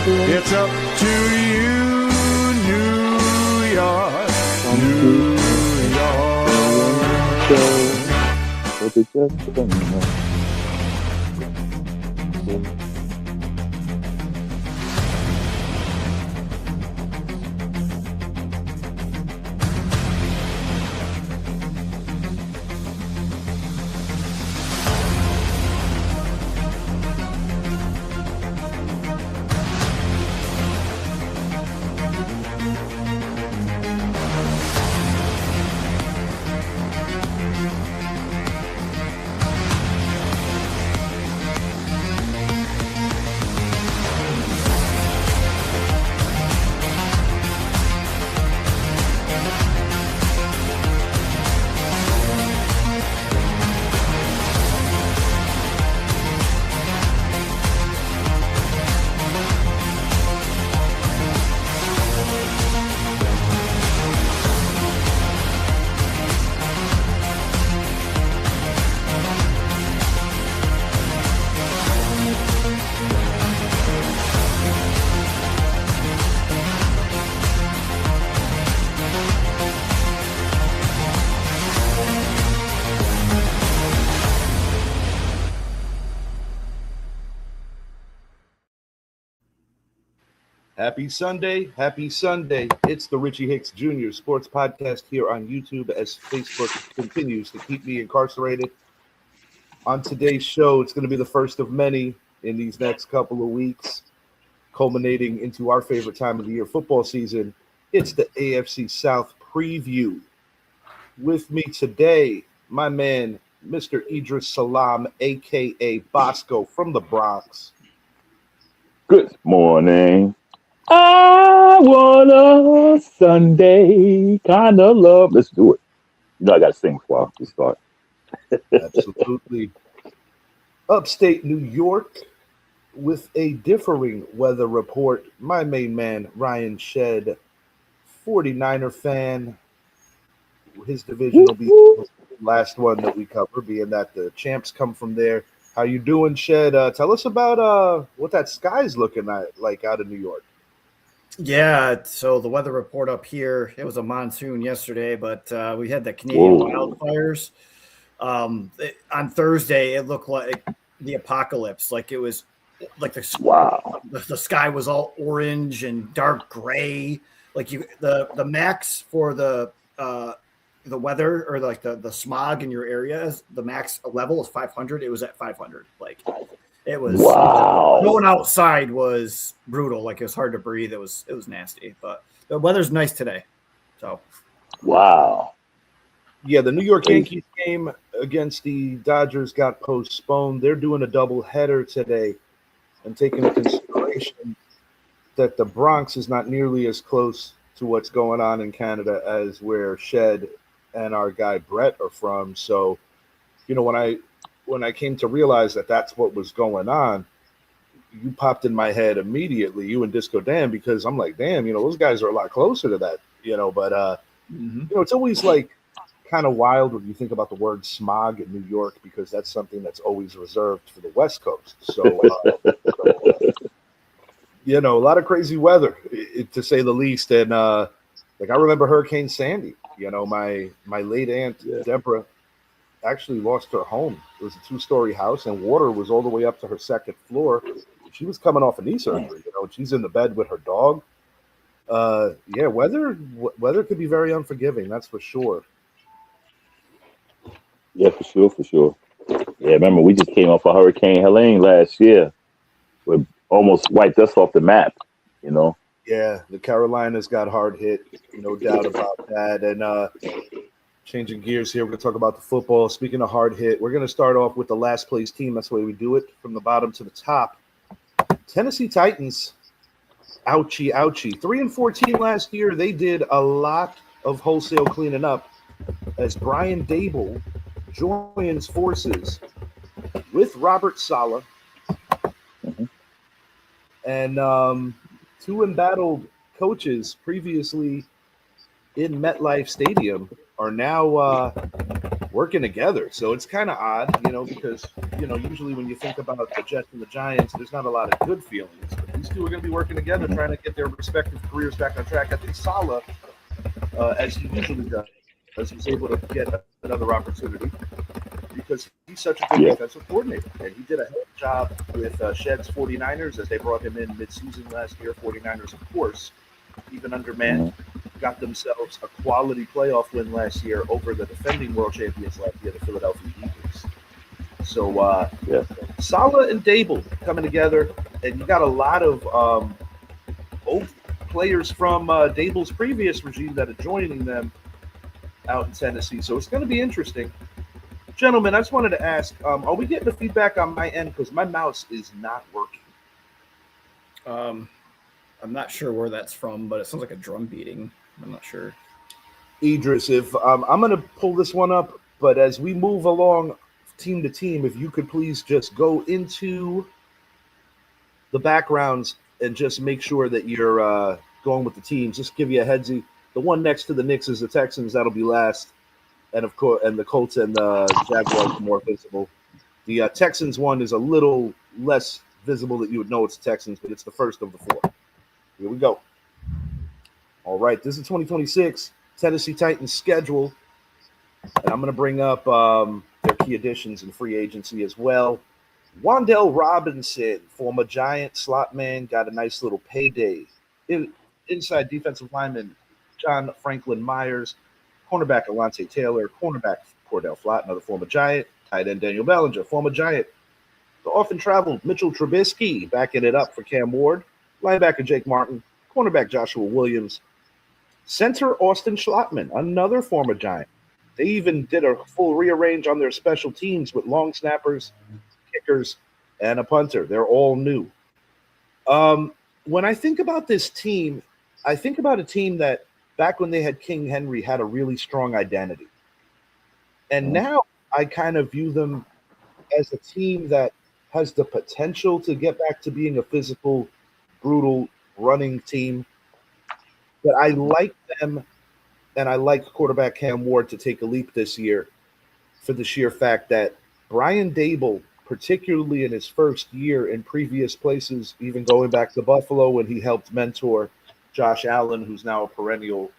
It's up to you, New York, New York. Happy Sunday. Happy Sunday. It's the Richie Hicks Jr. Sports Podcast here on YouTube as Facebook continues to keep me incarcerated. On today's show, it's going to be the first of many in these next couple of weeks, culminating into our favorite time of the year, football season. It's the AFC South Preview. With me today, my man, Mr. Idris Salam, a.k.a. Bosco from the Bronx. Good morning. I want a Sunday kind of love. Let's do it. You know I got to sing before we start. Absolutely. Upstate New York with a differing weather report. My main man, Ryan Shedd, 49er fan. His division will be the last one that we cover, being that the champs come from there. How you doing, Shedd? Tell us about what that sky's looking like out of New York. Yeah, so the weather report up here, it was a monsoon yesterday, but we had the Canadian wildfires. On Thursday, it looked like the apocalypse. Like it was like the sky was all orange and dark gray. Like the max for the weather or like the smog in your area, the max level is 500. It was at 500. Like it was going outside was brutal. Like it was hard to breathe. It was nasty, but the weather's nice today. So yeah, the New York Yankees game against the Dodgers got postponed. They're doing a doubleheader today and taking into consideration that the Bronx is not nearly as close to what's going on in Canada as where Shedd and our guy Brett are from. So, you know, when I came to realize that that's what was going on, you popped in my head immediately, you and Disco Dan, because I'm like, damn, you know, those guys are a lot closer to that, you know, but you know, it's always like kind of wild when you think about the word smog in New York, because that's something that's always reserved for the West Coast. So, you know, a lot of crazy weather, to say the least. And like I remember Hurricane Sandy. You know, my late aunt Deborah actually lost her home. It was a 2-story house, and water was all the way up to her second floor. She was coming off a knee surgery. You know, she's in the bed with her dog. Yeah, weather could be very unforgiving. That's for sure. Yeah, for sure. Yeah, remember we just came off of Hurricane Helene last year. It almost wiped us off the map, you know. Yeah, the Carolinas got hard hit, no doubt about that. And changing gears here, we're going to talk about the football. Speaking of hard hit, we're going to start off with the last place team. That's the way we do it, from the bottom to the top. Tennessee Titans, ouchie. 3-14 last year. They did a lot of wholesale cleaning up as Brian Dable joins forces with Robert Saleh and two embattled coaches previously in MetLife Stadium are now working together. So it's kind of odd, you know, because, you know, usually when you think about the Jets and the Giants, there's not a lot of good feelings. But these two are going to be working together, trying to get their respective careers back on track. I think Saleh, as he usually does, was able to get another opportunity because he's such a good defensive coordinator. And he did a hell of a job with Shed's 49ers as they brought him in midseason last year. 49ers, of course, even undermanned, got themselves a quality playoff win last year over the defending world champions last year, the Philadelphia Eagles. So Saleh and Dable coming together, and you got a lot of old players from Dable's previous regime that are joining them out in Tennessee. So it's going to be interesting. Gentlemen, I just wanted to ask, are we getting the feedback on my end? Because my mouse is not working. I'm not sure where that's from, but it sounds like a drum beating. I'm not sure. Idris, if I'm going to pull this one up, but as we move along team to team, if you could please just go into the backgrounds and just make sure that you're going with the teams. Just give you a headsy. The one next to the Knicks is the Texans. That'll be last. And of course, and the Colts and the Jaguars are more visible. The Texans one is a little less visible that you would know it's the Texans, but it's the first of the four. Here we go. All right, this is 2026 Tennessee Titans schedule, and I'm going to bring up their key additions in free agency as well. Wan'Dale Robinson, former Giant slot man, got a nice little payday. Inside defensive lineman John Franklin Myers, cornerback Alontae Taylor, cornerback Cordell Flott, another former Giant, tight end Daniel Bellinger, former Giant. The often traveled Mitchell Trubisky backing it up for Cam Ward, linebacker Jake Martin, cornerback Joshua Williams, center Austin Schlottman, another former Giant. They even did a full rearrange on their special teams with long snappers, kickers, and a punter. They're all new. When I think about this team, I think about a team that back when they had King Henry had a really strong identity. And now I kind of view them as a team that has the potential to get back to being a physical, brutal running team. But I like them, and I like quarterback Cam Ward to take a leap this year for the sheer fact that Brian Dable, particularly in his first year in previous places, even going back to Buffalo when he helped mentor Josh Allen, who's now a perennial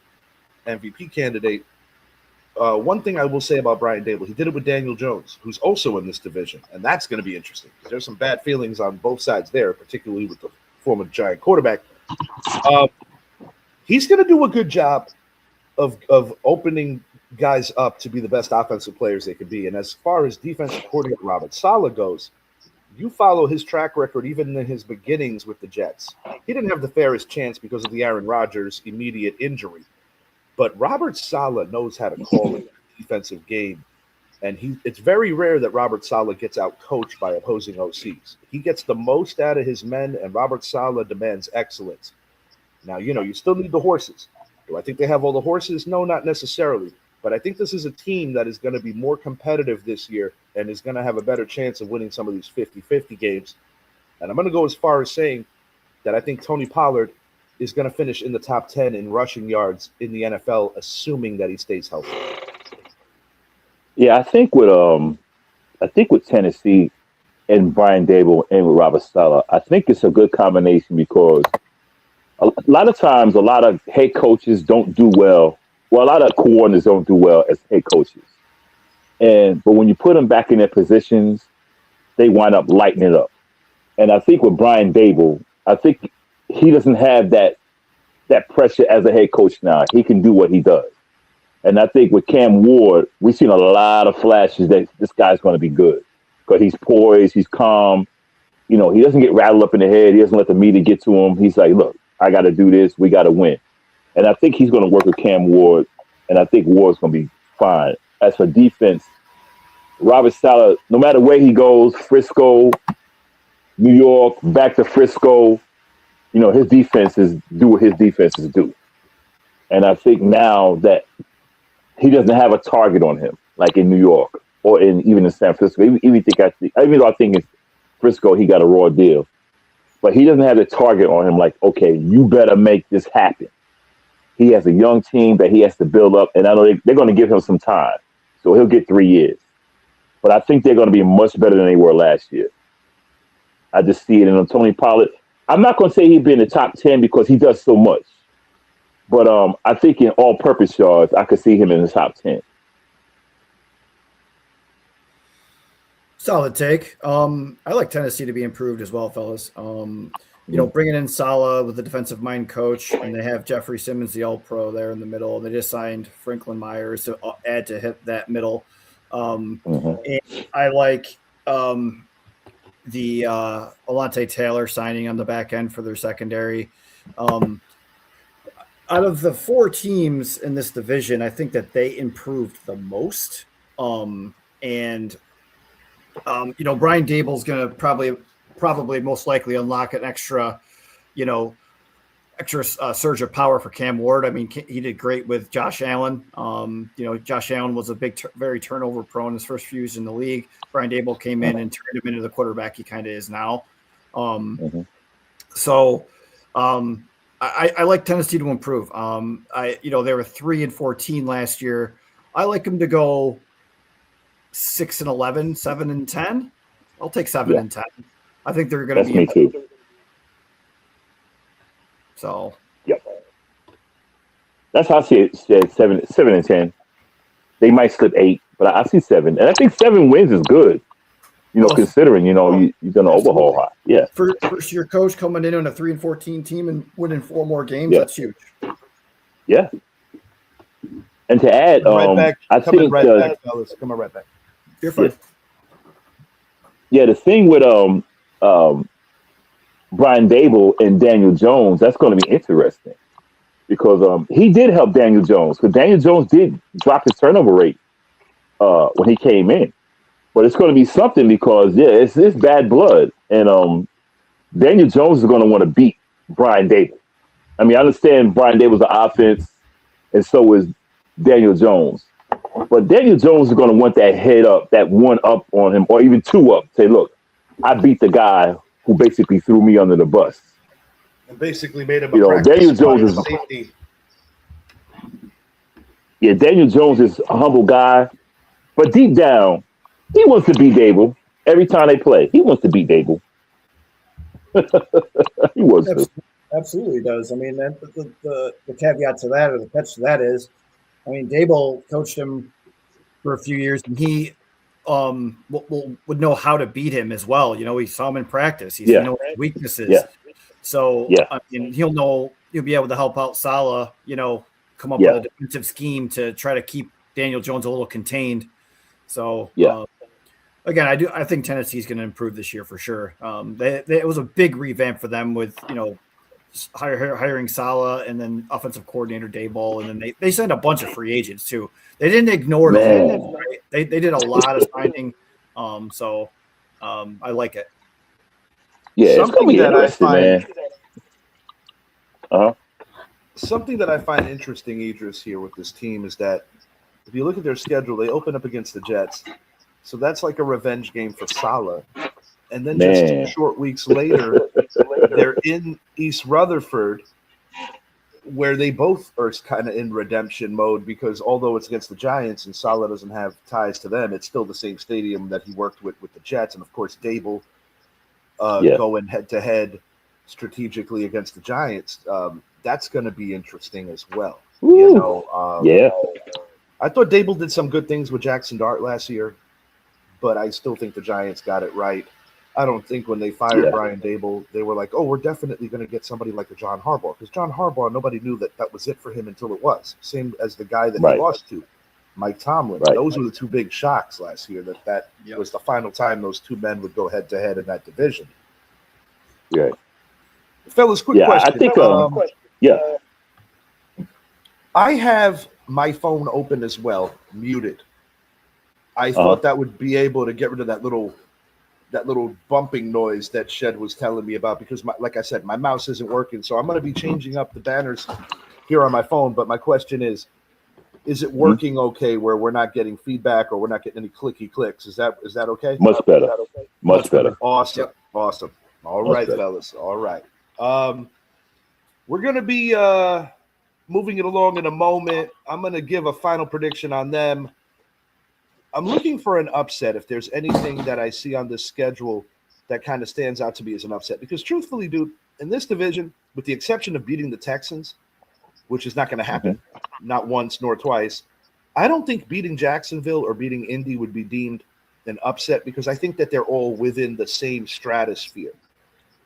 MVP candidate. One thing I will say about Brian Dable, he did it with Daniel Jones, who's also in this division, and that's going to be interesting because there's some bad feelings on both sides there, particularly with the former Giant quarterback. He's going to do a good job of opening guys up to be the best offensive players they could be. And as far as defensive coordinator Robert Saleh goes, you follow his track record even in his beginnings with the Jets. He didn't have the fairest chance because of the Aaron Rodgers immediate injury. But Robert Saleh knows how to call a defensive game. And it's very rare that Robert Saleh gets out coached by opposing OCs. He gets the most out of his men, and Robert Saleh demands excellence. Now, you still need the horses. Do I think they have all the horses? No, not necessarily. But I think this is a team that is going to be more competitive this year and is going to have a better chance of winning some of these 50-50 games. And I'm going to go as far as saying that I think Tony Pollard is going to finish in the top 10 in rushing yards in the NFL, assuming that he stays healthy. Yeah, I think with Tennessee and Brian Dable and with Robert Saleh, I think it's a good combination because a lot of times a lot of head coaches don't do well. Well, a lot of coordinators don't do well as head coaches. But when you put them back in their positions, they wind up lighting it up. And I think with Brian Dable, I think he doesn't have that pressure as a head coach now. He can do what he does. And I think with Cam Ward, we've seen a lot of flashes that this guy's going to be good because he's poised, he's calm. He doesn't get rattled up in the head. He doesn't let the media get to him. He's like, look, I got to do this. We got to win. And I think he's going to work with Cam Ward, and I think Ward's going to be fine. As for defense, Robert Saleh, no matter where he goes, Frisco, New York, back to Frisco, his defenses do what his defenses do. And I think now that he doesn't have a target on him, like in New York or even in San Francisco, even though I think in Frisco he got a raw deal, but he doesn't have a target on him like, okay, you better make this happen. He has a young team that he has to build up, and I know they're going to give him some time. So he'll get 3 years. But I think they're going to be much better than they were last year. I just see it in Tony Pollard. I'm not going to say he'd be in the top 10 because he does so much. But I think in all-purpose yards, I could see him in the top 10. Solid take. I like Tennessee to be improved as well, fellas. Bringing in Saleh with the defensive mind coach, and they have Jeffrey Simmons, the All-Pro, there in the middle. They just signed Franklin Myers to add to hit that middle. And I like the Alontae Taylor signing on the back end for their secondary. Out of the 4 teams in this division, I think that they improved the most. Brian Dable's going to probably most likely unlock an extra surge of power for Cam Ward. I mean, he did great with Josh Allen. Josh Allen was a very turnover prone his first few years in the league. Brian Dable came in and turned him into the quarterback he kind of is now. I like Tennessee to improve. They were 3-14 last year. I like them to go 6-11, 7-10. I'll take 7-10. I think they're going to be. That's me too. So. Yep. That's how I see it. 7-10. They might slip 8, but I see 7, and I think 7 wins is good. Considering you're going to overhaul high. Yeah. First year coach coming in on a 3-14 team and winning 4 more games. That's huge. Yeah. And to add, back, coming right back, fellas. Coming right back. You're fine. Yeah, the thing with Brian Dable and Daniel Jones, that's going to be interesting because he did help Daniel Jones because Daniel Jones did drop his turnover rate when he came in. But it's going to be something because, it's bad blood. And Daniel Jones is going to want to beat Brian Dable. I mean, I understand Brian Dable's an offense, and so is Daniel Jones. But Daniel Jones is going to want that head up, that 1 up on him, or even 2 up. Say, look, I beat the guy who basically threw me under the bus. And basically made him a Daniel Jones is safety. Yeah, Daniel Jones is a humble guy. But deep down, he wants to beat Dable every time they play. He wants to beat Dable. He wants to. Absolutely does. I mean, the caveat to that, or the catch to that is, Dable coached him for a few years, and he would know how to beat him as well. He saw him in practice. He knows his weaknesses. Yeah. So he'll be able to help out Saleh, come up with a defensive scheme to try to keep Daniel Jones a little contained. So again, I think Tennessee's going to improve this year for sure. It was a big revamp for them with hiring Saleh and then offensive coordinator Daboll, and then they signed a bunch of free agents too. They didn't ignore them. Right? They did a lot of signing. I like it. Yeah, something that I find. Man. Something that I find interesting, Idris, here with this team is that if you look at their schedule, they open up against the Jets. So that's like a revenge game for Saleh. And then just 2 short weeks later, they're in East Rutherford, where they both are kind of in redemption mode because although it's against the Giants and Saleh doesn't have ties to them, it's still the same stadium that he worked with the Jets. And, of course, Dable going head-to-head strategically against the Giants. That's going to be interesting as well. I thought Dable did some good things with Jackson Dart last year, but I still think the Giants got it right. I don't think when they fired Brian Dable, they were like, oh, we're definitely going to get somebody like a John Harbaugh. Because John Harbaugh, nobody knew that was it for him until it was. Same as the guy that he lost to, Mike Tomlin. Right. Those were the 2 big shocks last year, that was the final time those 2 men would go head-to-head in that division. Yeah. Fellas, quick question. I think, I have my phone open as well, muted. I thought that would be able to get rid of that little bumping noise that Shed was telling me about because, like I said, my mouse isn't working. So I'm going to be changing up the banners here on my phone. But my question is it working okay where we're not getting feedback or we're not getting any clicky clicks? Is that okay? Much better. Much better. Awesome. Yep. Awesome. All right, fellas. All right. We're going to be moving it along in a moment. I'm going to give a final prediction on them. I'm looking for an upset if there's anything that I see on this schedule that kind of stands out to me as an upset. Because truthfully, dude, in this division, with the exception of beating the Texans, which is not going to happen, not once nor twice, I don't think beating Jacksonville or beating Indy would be deemed an upset because I think that they're all within the same stratosphere.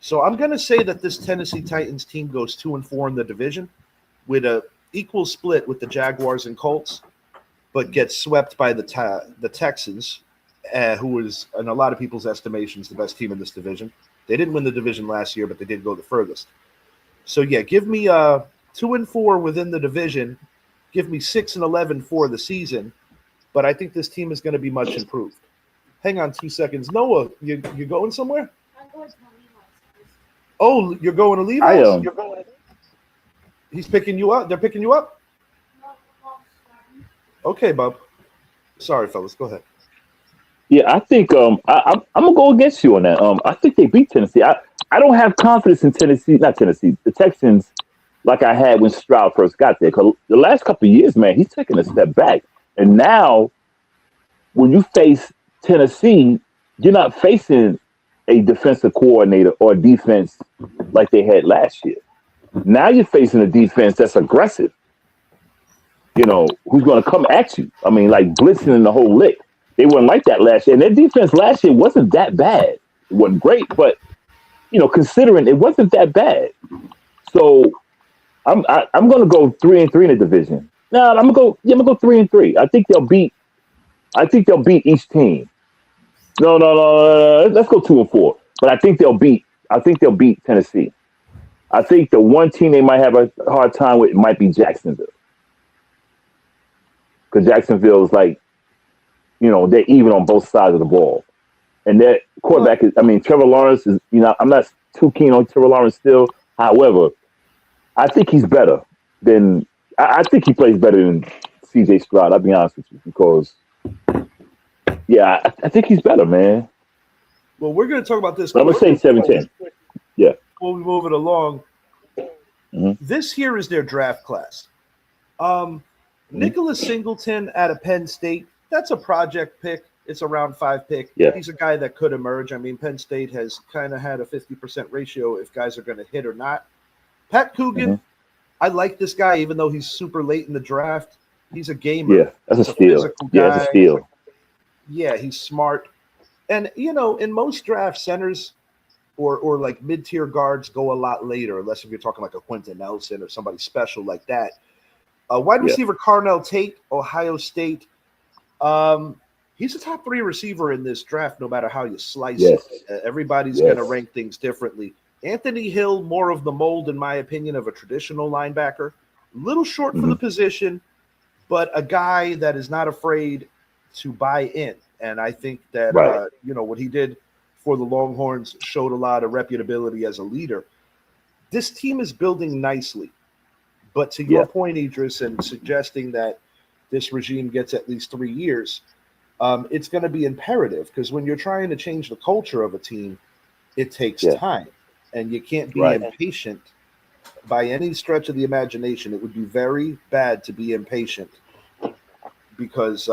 So I'm going to say that this Tennessee Titans team goes 2-4 in the division with a equal split with the Jaguars and Colts, but gets swept by the Texans, who is, in a lot of people's estimations, the best team in this division. They didn't win the division last year, but they did go the furthest. So, yeah, give me 2-4 within the division. Give me 6-11 for the season. But I think this team is going to be much improved. Hang on 2 seconds. Noah, you going somewhere? I'm going to Levi's. Oh, you're going to Levi's? I am. He's picking you up? They're picking you up? Okay, bub. Sorry, fellas. Go ahead. Yeah, I think I'm gonna go against you on that. I think they beat Tennessee. I don't have confidence in the Texans, like I had when Stroud first got there. Because the last couple of years, man, he's taken a step back. And now, when you face Tennessee, you're not facing a defensive coordinator or defense like they had last year. Now you're facing a defense that's aggressive. You know, who's going to come at you? I mean, like blitzing in the whole lick. They weren't like that last year. And their defense last year wasn't that bad. It wasn't great, but, you know, considering it wasn't that bad. So I'm going to go 3-3 in the division. No, I'm going to go 3-3. I think they'll beat each team. No. Let's go 2-4. But I think they'll beat Tennessee. I think the one team they might have a hard time with might be Jacksonville. Because Jacksonville is like, you know, they're even on both sides of the ball. And their quarterback is, Trevor Lawrence is, you know, I'm not too keen on Trevor Lawrence still. However, I think he's better than, I think he plays better than CJ Stroud, I'll be honest with you, because, yeah, I think he's better, man. Well, we're going to talk about this. I'm going to say 7-10. Yeah. Before we move it along, Mm-hmm. This here is their draft class. Nicholas Singleton out of Penn State, that's a project pick. It's a round 5 pick. Yeah. He's a guy that could emerge. I mean, Penn State has kind of had a 50% ratio if guys are going to hit or not. Pat Coogan, I like this guy, even though he's super late in the draft. He's a gamer. Yeah, that's a steal. Yeah, that's a steal. Yeah, he's smart. And, you know, in most draft centers or like mid-tier guards go a lot later, unless if you're talking like a Quentin Nelson or somebody special like that. Wide receiver Carnell Tate, Ohio State. He's a top 3 receiver in this draft, no matter how you slice it. Everybody's going to rank things differently. Anthony Hill, more of the mold, in my opinion, of a traditional linebacker. A little short for the position, but a guy that is not afraid to buy in. And I think that, you know, what he did for the Longhorns showed a lot of reputability as a leader. This team is building nicely. But to your point, Idris, and suggesting that this regime gets at least 3 years, it's going to be imperative because when you're trying to change the culture of a team, it takes time. And you can't be impatient by any stretch of the imagination. It would be very bad to be impatient because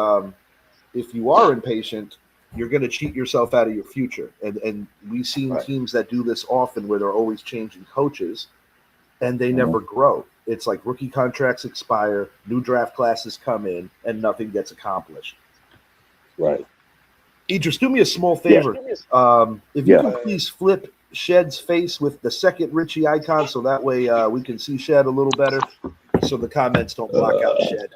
if you are impatient, you're going to cheat yourself out of your future. And we've seen teams that do this often where they're always changing coaches and they never grow. It's like rookie contracts expire, new draft classes come in, and nothing gets accomplished. Right. Idris, do me a small favor. If you can please flip Shed's face with the second Richie icon so that way we can see Shed a little better so the comments don't block out Shed.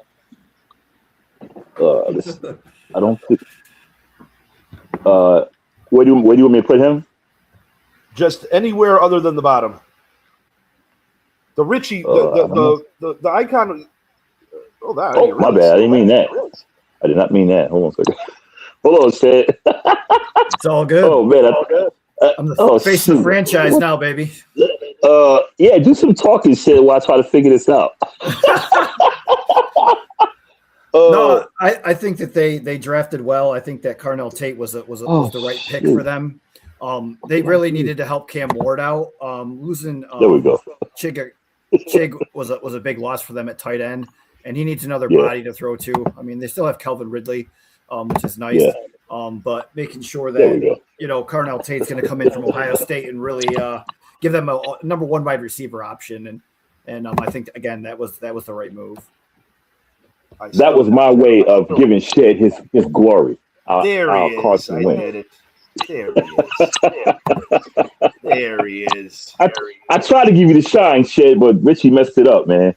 I don't think where do you want me to put him? Just anywhere other than the bottom. The Richie, the icon. My bad. I didn't mean that. I did not mean that. Hold on a second. Hold on, Shed. It's all good. Oh man, I'm the face of the franchise now, baby. Yeah, do some talking shit while I try to figure this out. No, I think that they drafted well. I think that Carnell Tate was the right pick for them. They really needed to help Cam Ward out. Losing there we go. Chig was a big loss for them at tight end, and he needs another body to throw to. I mean, they still have Kelvin Ridley, which is nice. But making sure that you know Carnell Tate's going to come in from Ohio State and really give them a number one wide receiver option, and I think again that was the right move. That was my way of giving Shed his glory. There he is. Carson I Wentz. did it. There he is. There he is. I tried to give you the shine, Shed, but Richie messed it up, man.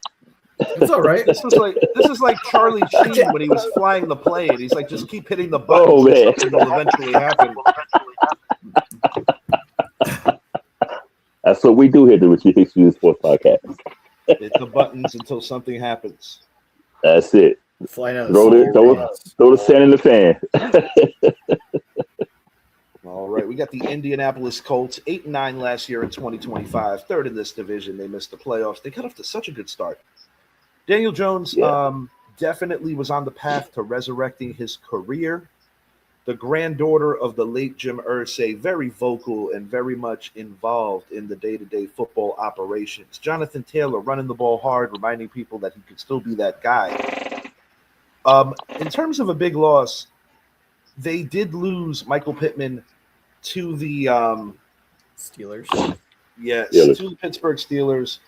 It's all right. This is like Charlie Sheen when he was flying the plane. He's like, just keep hitting the buttons. Oh, man. And something will eventually happen. That's what we do here, the Richie Hicks View Sports Podcast. Hit the buttons until something happens. That's it. Flying out Throw the sand in the fan. All right, we got the Indianapolis Colts, 8-9 last year in 2025, third in this division. They missed the playoffs. They got off to such a good start. Daniel Jones definitely was on the path to resurrecting his career. The granddaughter of the late Jim Irsay, very vocal and very much involved in the day-to-day football operations. Jonathan Taylor running the ball hard, reminding people that he could still be that guy. In terms of a big loss, they did lose Michael Pittman to the Steelers. Yes, Steelers. to the Pittsburgh Steelers.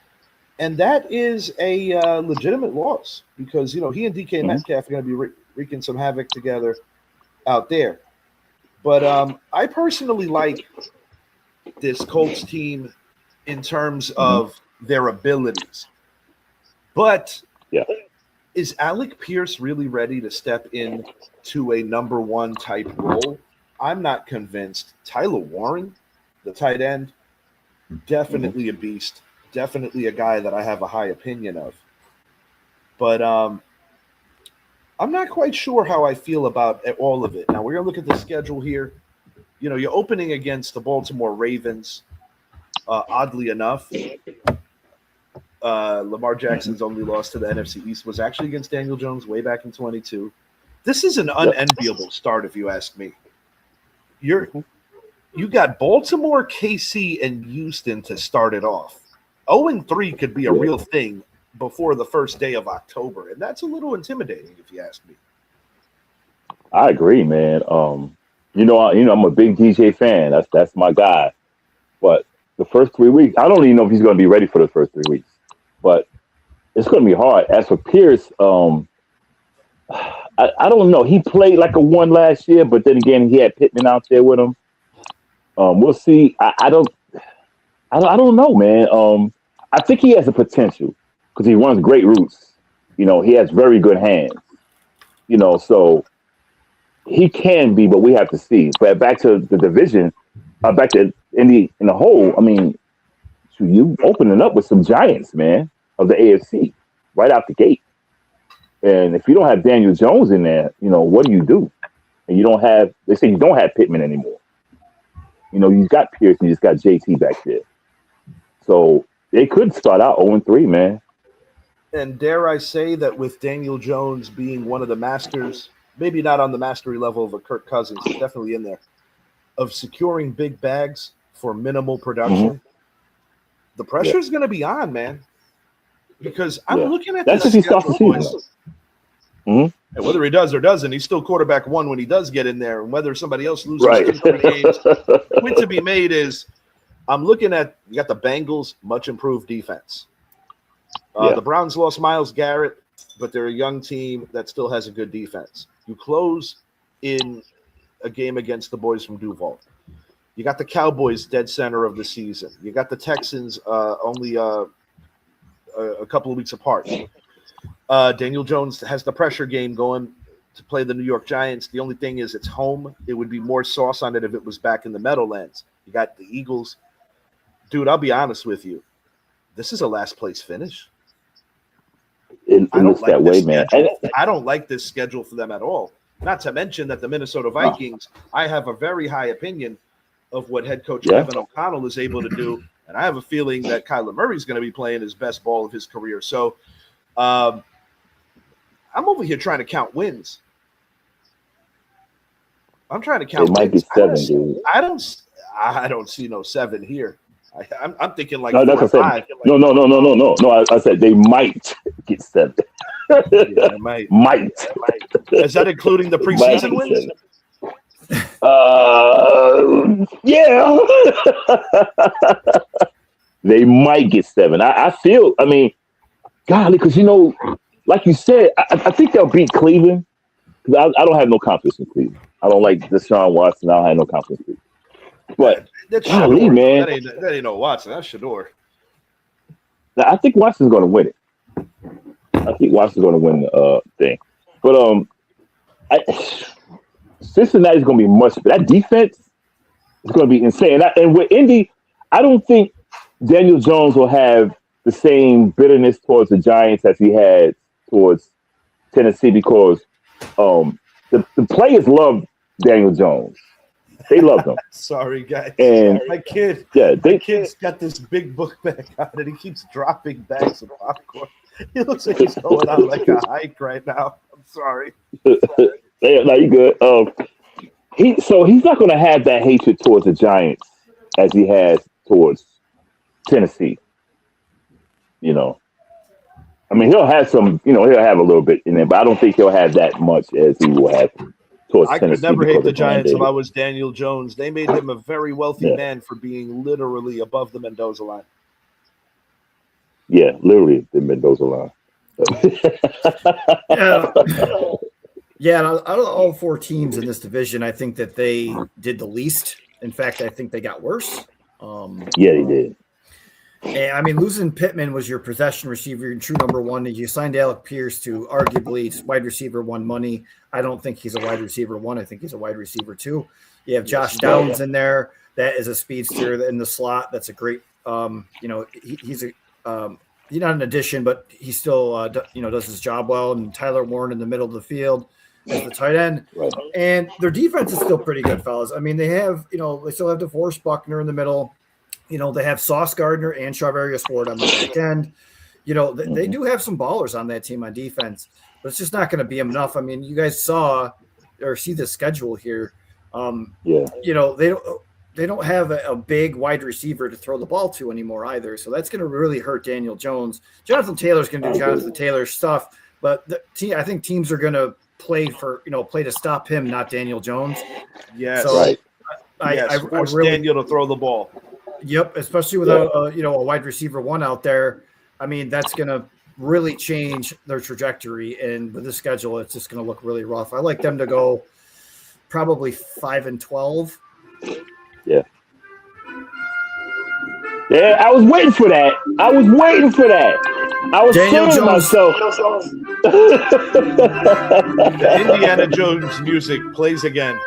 And that is a legitimate loss because, he and DK Metcalf are going to be wreaking some havoc together out there. But I personally like this Colts team in terms of their abilities. But is Alec Pierce really ready to step into a number one type role? I'm not convinced. Tyler Warren, the tight end, definitely a beast. Definitely a guy that I have a high opinion of. But I'm not quite sure how I feel about all of it. Now, we're going to look at the schedule here. You're opening against the Baltimore Ravens. Oddly enough, Lamar Jackson's only loss to the NFC East was actually against Daniel Jones way back in 22. This is an unenviable start, if you ask me. You got Baltimore, KC, and Houston to start it off. 0-3 could be a real thing before the first day of October, and that's a little intimidating, if you ask me. I agree, man. I'm a big DJ fan. That's my guy. But the first 3 weeks, I don't even know if he's going to be ready for the first 3 weeks. But it's going to be hard. As for Pierce, I don't know. He played like a one last year, but then again, he had Pittman out there with him. We'll see. I don't know, man. I think he has the potential because he runs great routes. He has very good hands. So he can be, but we have to see. But back to the division, back to in the whole. I mean, you opening up with some giants, man, of the AFC right out the gate. And if you don't have Daniel Jones in there, what do you do? And they say you don't have Pittman anymore. You've got Pierce and you just got JT back there. So they could start out 0-3, man. And dare I say that with Daniel Jones being one of the masters, maybe not on the mastery level of a Kirk Cousins, but definitely in there, of securing big bags for minimal production, the pressure is going to be on, man. Because I'm looking at this schedule, boys. And whether he does or doesn't, he's still quarterback one when he does get in there. And whether somebody else loses 2-3 games, the point to be made is I'm looking at you got the Bengals, much improved defense. The Browns lost Myles Garrett, but they're a young team that still has a good defense. You close in a game against the boys from Duval. You got the Cowboys dead center of the season. You got the Texans only a couple of weeks apart. Daniel Jones has the pressure game going to play the New York Giants. The only thing is it's home. It would be more sauce on it if it was back in the Meadowlands. You got the Eagles. Dude, I'll be honest with you. This is a last place finish. It looks that way, man. I don't like this schedule for them at all. Not to mention that the Minnesota Vikings, I have a very high opinion of what head coach Kevin O'Connell is able to do. And I have a feeling that Kyler Murray is going to be playing his best ball of his career. So I'm over here trying to count wins. I'm trying to count wins. It might be 7, dude. I don't see no 7 here. I'm thinking like no, 4 or 5. No. I said they might get 7. Yeah, might. Is that including the preseason wins? Yeah. They might get 7. I feel, I mean, golly, because, like you said, I think they'll beat Cleveland. Because I don't have no confidence in Cleveland. I don't like Deshaun Watson. I don't have no confidence in Cleveland. But, that's golly, Shador, man. That ain't no Watson. That's Shador. I think Watson's going to win it. I think Watson's going to win the thing. But Cincinnati's going to be much better. That defense is going to be insane. And with Indy, I don't think Daniel Jones will have the same bitterness towards the Giants as he had towards Tennessee because the players love Daniel Jones. They love him. Sorry, guys. And my kid's got this big book bag on and he keeps dropping bags of popcorn. He looks like he's going on like a hike right now. I'm sorry. No, you good. He's not going to have that hatred towards the Giants as he has towards Tennessee. I mean, he'll have some. He'll have a little bit in there, but I don't think he'll have that much as he will have towards Tennessee. I could never hate the Giants if I was Daniel Jones. They made him a very wealthy man for being literally above the Mendoza line. Yeah, literally the Mendoza line. Yeah, out of all 4 teams in this division, I think that they did the least. In fact, I think they got worse. Yeah, they did. And, I mean, losing Pittman was your possession receiver, your true number 1, and you signed Alec Pierce to arguably wide receiver 1 money. I don't think he's a wide receiver 1. I think he's a wide receiver 2. You have Josh Downs in there. That is a speedster in the slot. That's a great, he's not an addition, but he still, does his job well. And Tyler Warren in the middle of the field as the tight end. Right. And their defense is still pretty good, fellas. I mean, they still have DeForest Buckner in the middle. They have Sauce Gardner and Charvarius Ward on the back end. They do have some ballers on that team on defense, but it's just not going to be enough. I mean, you guys see the schedule here. They don't have a big wide receiver to throw the ball to anymore either. So that's going to really hurt Daniel Jones. Jonathan Taylor's going to do Jonathan Taylor stuff, but I think teams are going to play to stop him, not Daniel Jones. Yes. So right. I force Daniel to throw the ball. Yep, especially without a wide receiver 1 out there. I mean, that's going to really change their trajectory. And with the schedule, it's just going to look really rough. I like them to go probably 5-12. Yeah. Yeah, I was waiting for that. I was Daniel saying to myself. The Indiana Jones music plays again.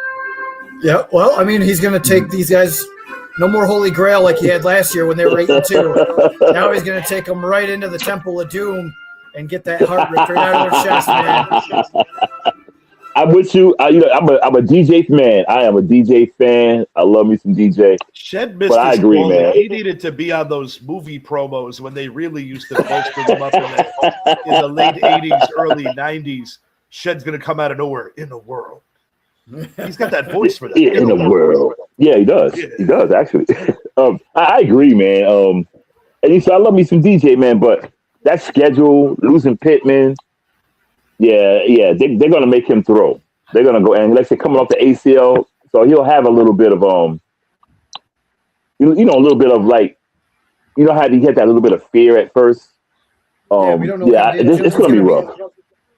Yeah, well, I mean, he's going to take these guys. No more Holy Grail like he had last year when they were 8-2. Now he's going to take them right into the Temple of Doom and get that heart ripped right out of their chest, man. I'm with you. I'm a DJ man. I am a DJ fan. I love me some DJ. Shed missed I agree, man. He needed to be on those movie promos when they really used to bolster them up in the late 80s, early 90s. Shed's going to come out of nowhere in the world. He's got that voice for that. Yeah, in the world. Yeah, he does. Yeah. He does, actually. I agree, man. And so I love me some DJ, man, but that schedule, losing Pittman, they're going to make him throw. They're going to go, and let's say coming off the ACL, so he'll have a little bit of, a little bit of like, how he had that little bit of fear at first? We don't know. It's going to be rough.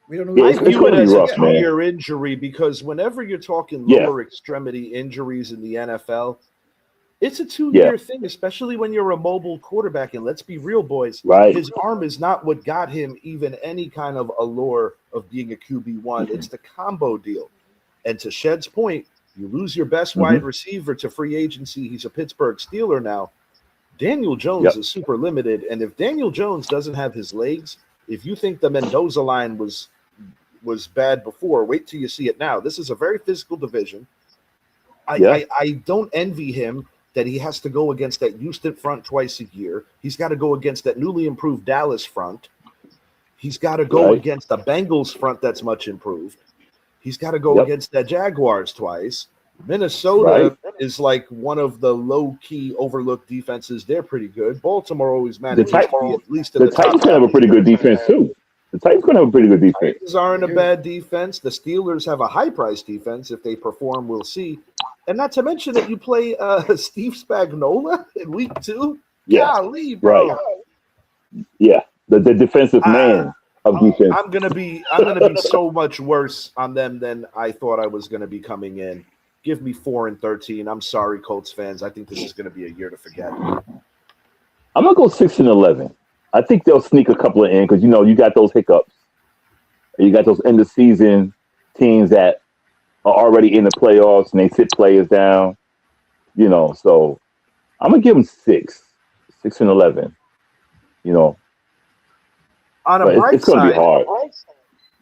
We don't know. I view it as rough, a 2-year injury because whenever you're talking lower extremity injuries in the NFL, it's a 2-year thing, especially when you're a mobile quarterback. And let's be real, boys. Right. His arm is not what got him even any kind of allure of being a QB1. It's the combo deal. And to Shed's point, you lose your best wide receiver to free agency. He's a Pittsburgh Steeler now. Daniel Jones is super limited. And if Daniel Jones doesn't have his legs, if you think the Mendoza line was bad before, wait till you see it now. This is a very physical division. I don't envy him that he has to go against that Houston front twice a year. He's got to go against that newly improved Dallas front. He's got to go against the Bengals front that's much improved. He's got to go against the Jaguars twice. Minnesota is like one of the low-key overlooked defenses. They're pretty good. Baltimore always manages to be at least in the top. Titans have a pretty good defense too. The Titans going to have a pretty good defense. The Titans aren't a bad defense. The Steelers have a high-priced defense. If they perform, we'll see. And not to mention that you play Steve Spagnuolo in week 2. Yeah. Golly, bro. Right. Yeah. The defensive man of defense. I'm gonna be so much worse on them than I thought I was gonna be coming in. Give me 4-13. I'm sorry, Colts fans. I think this is gonna be a year to forget. I'm gonna go 6-11. I think they'll sneak a couple of in because you got those hiccups. You got those end of season teams that are already in the playoffs and they sit players down. So I'm gonna give them 6-11. On a But bright it's going to be side, hard.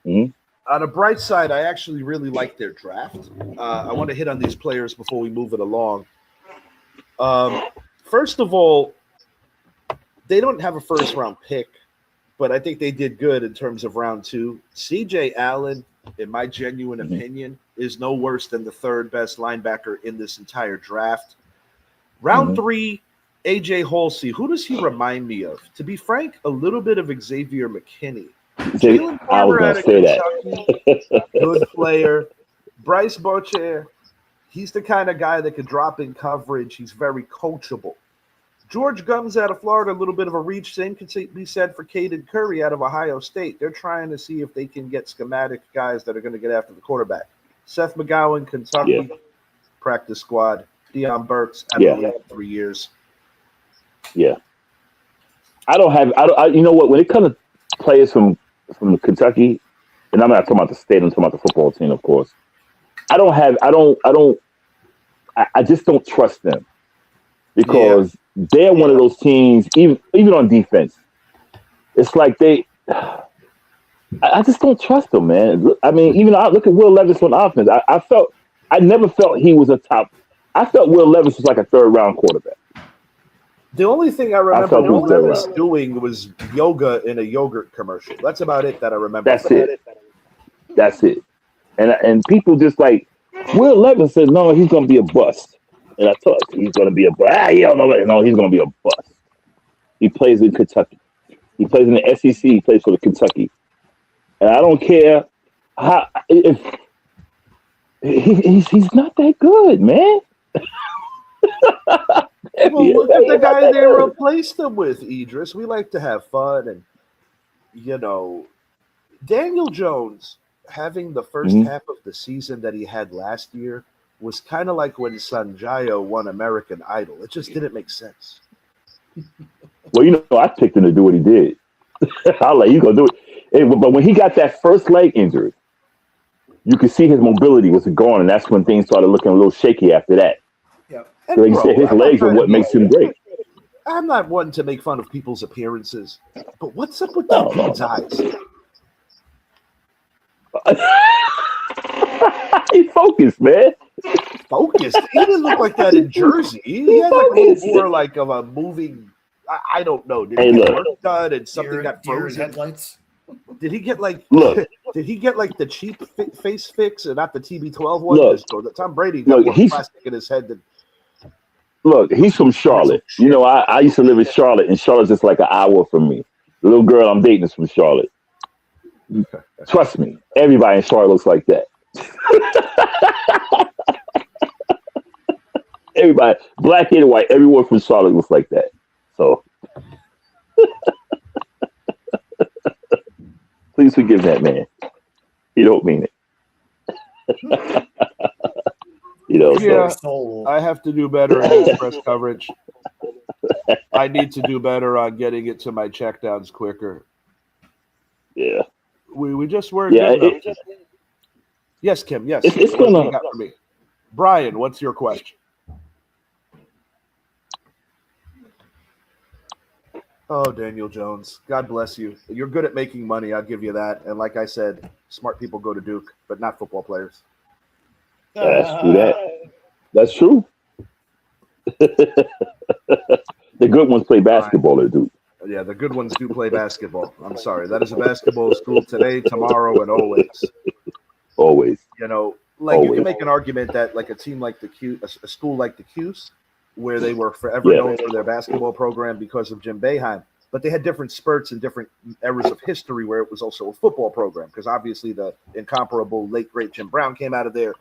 Mhm. on a bright side, I actually really like their draft. I want to hit on these players before we move it along. First of all, they don't have a first round pick, but I think they did good in terms of round 2. CJ Allen, in my genuine opinion, is no worse than the third best linebacker in this entire draft. Round 3, AJ Halsey. Who does he remind me of? To be frank, a little bit of Xavier McKinney. Jalen I was Farmer going out to of say Kentucky, that. good player. Bryce Bochere, he's the kind of guy that could drop in coverage. He's very coachable. George Gums out of Florida, a little bit of a reach. Same could be said for Caden Curry out of Ohio State. They're trying to see if they can get schematic guys that are going to get after the quarterback. Seth McGowan, Kentucky, practice squad. Deion Burks, out of the league 3 years. Yeah. You know what? When it comes to players from Kentucky, and I'm not talking about the state, I'm talking about the football team, of course. I just don't trust them because they're one of those teams, even on defense. It's like I just don't trust them, man. I mean, even look at Will Levis on offense. I never felt he was a top. I felt Will Levis was like a third-round quarterback. The only thing I remember Will Levis doing was yoga in a yogurt commercial. That's about it that I remember. That's it. And people just like, Will Levis says, no, he's going to be a bust. And I thought he's going to be a bust. No, he's going to be a bust. He plays in Kentucky. He plays in the SEC. He plays for the Kentucky. And I don't care if he's not that good, man. Well, look at the guy they replaced him with, Idris. We like to have fun. And, Daniel Jones having the first half of the season that he had last year was kind of like when Sanjaya won American Idol. It just didn't make sense. Well, I picked him to do what he did. I'll let you go do it. But when he got that first leg injury, you could see his mobility was gone, and that's when things started looking a little shaky after that. Yeah. So like you said, his legs are what makes him great. I'm not one to make fun of people's appearances, but what's up with that dude's eyes? He's focused, man. Focused. He didn't look like that in Jersey. He had like a more like of a moving. I don't know. Did he get work done and something got frozen? Headlights. Did he get like? Look. Did he get like the cheap face fix and not the TB12 one? Look, Tom Brady got more plastic in his head than. Look, he's from Charlotte. I used to live in Charlotte, and Charlotte's just like an hour from me. The little girl I'm dating is from Charlotte. Trust me, everybody in Charlotte looks like that. Everybody, black and white, everyone from Charlotte looks like that. So, please forgive that man. He don't mean it. So I have to do better in this press coverage. I need to do better on getting it to my checkdowns quicker. Yeah. We just weren't good enough. Yes, Kim. Yes. It's gonna. You got for me. Brian, what's your question? Oh, Daniel Jones. God bless you. You're good at making money. I'll give you that. And like I said, smart people go to Duke, but not football players. That's true. The good ones play basketball at Duke. Yeah, the good ones do play basketball. I'm sorry. That is a basketball school today, tomorrow, and always. Always. You can make an argument that like a team like a school like the Cuse, where they were forever known for their basketball program because of Jim Boeheim, but they had different spurts and different eras of history where it was also a football program because obviously the incomparable late, great Jim Brown came out of there.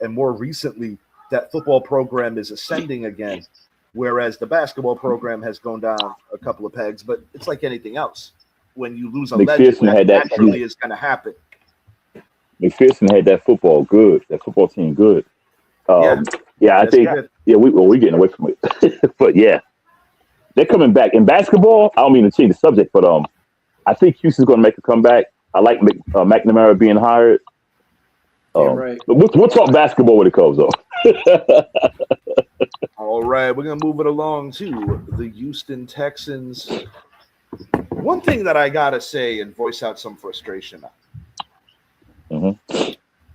And more recently, that football program is ascending again whereas the basketball program has gone down a couple of pegs. But it's like anything else. When you lose a legend, McPherson had that naturally is going to happen. McPherson had that football team good. I Yes, think good. we're getting away from it. But yeah, they're coming back. In basketball, I don't mean to change the subject, but I think Houston's going to make a comeback. I like McNamara being hired. Right. But we'll talk basketball when it comes, though. All right, we're going to move it along to the Houston Texans. One thing that I got to say and voice out some frustration on.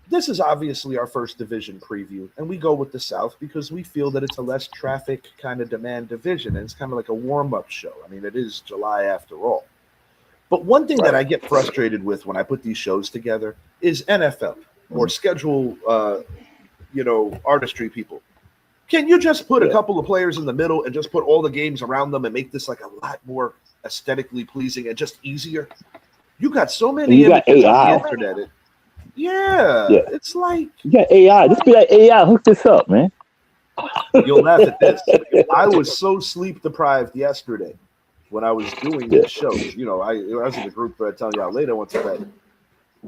This is obviously our first division preview, and we go with the South because we feel that it's a less traffic kind of demand division, and it's kind of like a warm-up show. I mean, it is July after all. But one thing that I get frustrated with when I put these shows together is NFL or schedule, artistry people. Can you just put a couple of players in the middle and just put all the games around them and make this like a lot more aesthetically pleasing and just easier? You got so many images on the internet. It's like you got AI. Just be like AI. Hook this up, man. You'll laugh at this. I was so sleep deprived yesterday when I was doing this show. I was in the group telling y'all later once I bed.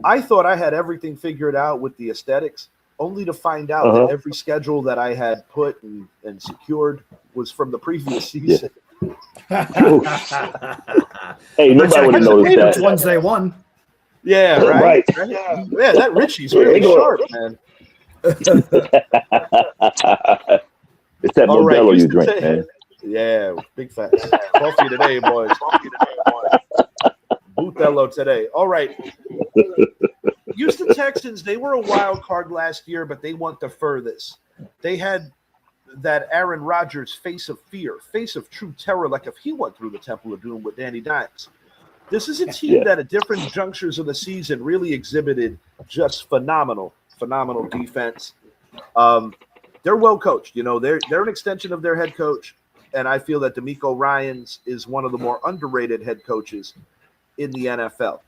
I thought I had everything figured out with the aesthetics, only to find out that every schedule that I had put and secured was from the previous season. Hey, nobody would have noticed that. Which ones they won. Yeah, right. Yeah, that Richie's really sharp, man. It's that Modelo you drink, man. Yeah, big facts. Coffee today, boys. Butello today. All right. Houston Texans, they were a wild card last year, but they went the furthest. They had that Aaron Rodgers face of fear, face of true terror, like if he went through the Temple of Doom with Danny Dimes. This is a team that at different junctures of the season really exhibited just phenomenal defense. They're well coached. They're an extension of their head coach, and I feel that DeMeco Ryans is one of the more underrated head coaches in the NFL.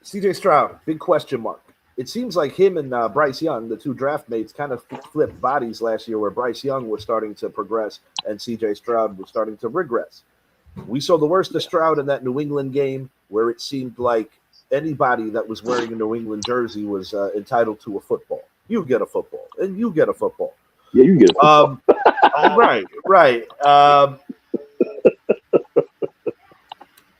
CJ Stroud, big question mark. It seems like him and Bryce Young, the two draft mates, kind of flipped bodies last year where Bryce Young was starting to progress and CJ Stroud was starting to regress. We saw the worst of Stroud in that New England game where it seemed like anybody that was wearing a New England jersey was entitled to a football. You get a football, and you get a football. Yeah, you get a football. Right.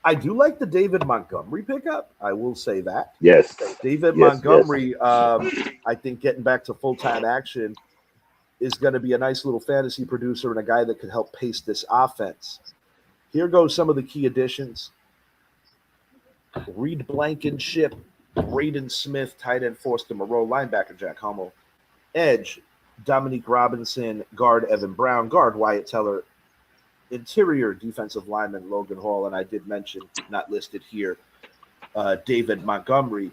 I do like the David Montgomery pickup. I will say that. Yes. David Montgomery, I think getting back to full-time action is going to be a nice little fantasy producer and a guy that could help pace this offense. Here goes some of the key additions. Reed Blankenship, Braden Smith, tight end Forster Moreau, linebacker Jack Hummel, edge Dominique Robinson, guard Evan Brown, guard Wyatt Teller, interior defensive lineman Logan Hall, and I did mention, not listed here, David Montgomery,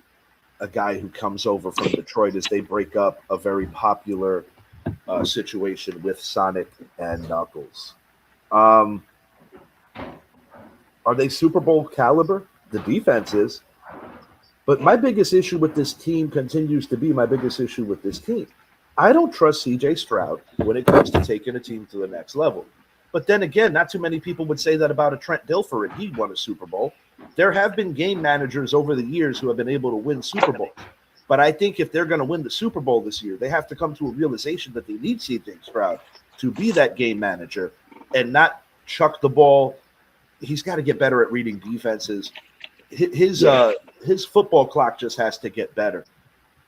a guy who comes over from Detroit as they break up a very popular situation with Sonic and Knuckles. Are they Super Bowl caliber? The defense is. But my biggest issue with this team continues to be my biggest issue with this team. I don't trust CJ Stroud when it comes to taking a team to the next level. But then again, not too many people would say that about a Trent Dilfer, and he won a Super Bowl. There have been game managers over the years who have been able to win Super Bowls. But I think if they're going to win the Super Bowl this year, they have to come to a realization that they need CJ Stroud to be that game manager and not chuck the ball. He's got to get better at reading defenses. His football clock just has to get better.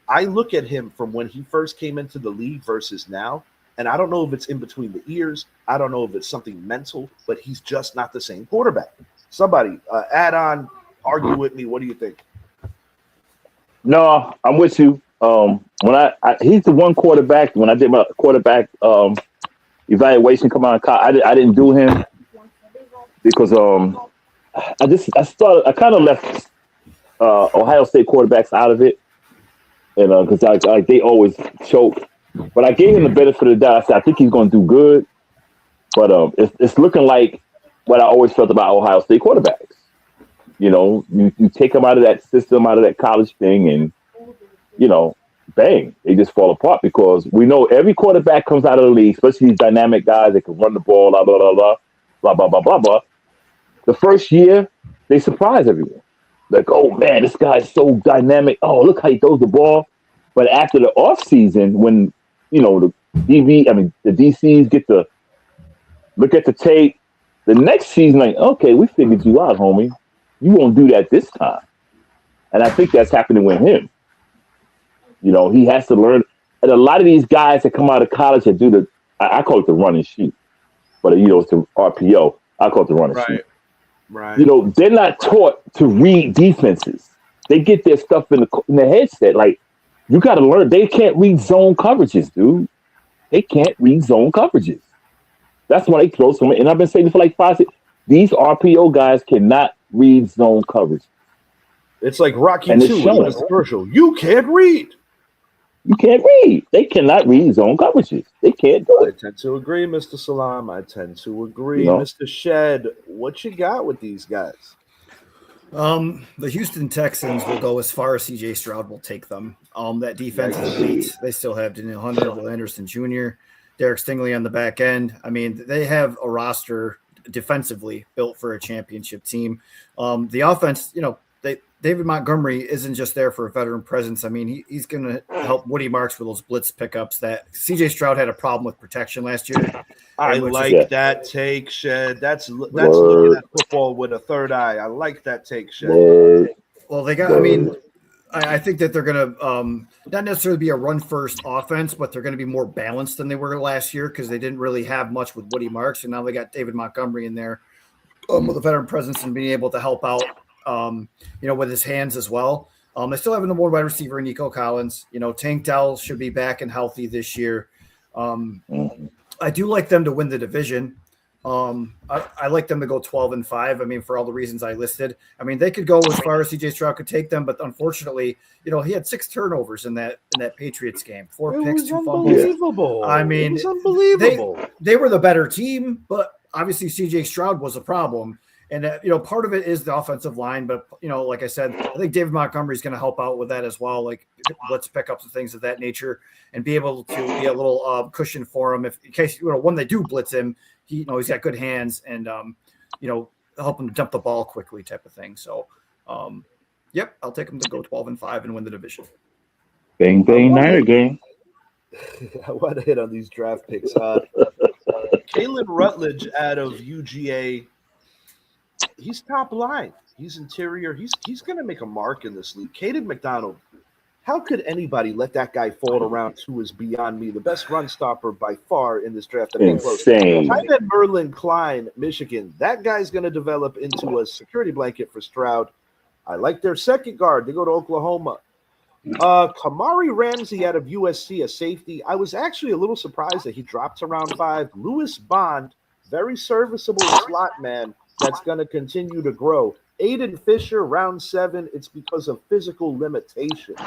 I look at him from when he first came into the league versus now, and I don't know if it's in between the ears. I don't know if it's something mental, but he's just not the same quarterback. Somebody add on, argue with me. What do you think? No, I'm with you. When he's the one quarterback. When I did my quarterback evaluation, come on, I didn't do him because I kind of left Ohio State quarterbacks out of it, and because they always choke. But I gave him the benefit of the doubt. I said I think he's going to do good, but it's looking like what I always felt about Ohio State quarterbacks. You take them out of that system, out of that college thing, and bang, they just fall apart because we know every quarterback comes out of the league, especially these dynamic guys that can run the ball, blah, blah, blah, blah, blah, blah, blah, blah, blah. The first year, they surprise everyone. Like, oh, man, this guy's so dynamic. Oh, look how he throws the ball. But after the offseason, when, the DCs get to look at the tape, the next season, like, okay, we figured you out, homie. You won't do that this time. And I think that's happening with him. He has to learn. And a lot of these guys that come out of college that do I call it the run and shoot. But, it's the RPO. I call it the run and shoot. Right. They're not taught to read defenses. They get their stuff in the headset. Like, you got to learn. They can't read zone coverages, dude. They can't read zone coverages. That's why they throw so many. And I've been saying this for like 5 years. These RPO guys cannot read zone coverage. It's like Rocky 2 in a commercial. You can't read. You can't read. They cannot read zone coverages. They can't do it. I tend to agree, Mr. Salam. I tend to agree. Mr. Shed, what you got with these guys? The Houston Texans will go as far as C.J. Stroud will take them. That defense is elite. They still have Daniel Hunter, Will Anderson Jr., Derek Stingley on the back end. I mean, they have a roster defensively built for a championship team. The offense, David Montgomery isn't just there for a veteran presence. I mean, he's going to help Woody Marks with those blitz pickups that C.J. Stroud had a problem with protection last year. I like that take, Shed. That's looking at football with a third eye. I like that take, Shed. Well, I think that they're going to not necessarily be a run-first offense, but they're going to be more balanced than they were last year because they didn't really have much with Woody Marks, and now they got David Montgomery in there with a veteran presence and being able to help out, with his hands as well. They still have a number one wide receiver in Nico Collins. Tank Dell should be back and healthy this year. I do like them to win the division. I like them to go 12-5. I mean, for all the reasons I listed. I mean, they could go as far as C.J. Stroud could take them, but unfortunately, he had 6 turnovers in that Patriots game, 4 picks, 2 fumbles. Unbelievable. I mean, it was unbelievable. They were the better team, but obviously C.J. Stroud was a problem. And, part of it is the offensive line. But, like I said, I think David Montgomery is going to help out with that as well, like blitz pickups and things of that nature, and be able to be a little cushion for him. If in case, when they do blitz him, he's got good hands and, help him to dump the ball quickly type of thing. So, yep, I'll take him to go 12-5 and win the division. Bang, bang, Niner game. I want to hit on these draft picks. Kalen Rutledge out of UGA. He's top line. He's interior. He's going to make a mark in this league. Caden McDonald, how could anybody let that guy fall to round 2 is beyond me. The best run stopper by far in this draft. Insane. Tight end Merlin Klein, Michigan. That guy's going to develop into a security blanket for Stroud. I like their second guard. They go to Oklahoma. Kamari Ramsey out of USC, a safety. I was actually a little surprised that he dropped to round 5. Lewis Bond, very serviceable slot man. That's going to continue to grow. Aiden Fisher, round 7. It's because of physical limitations.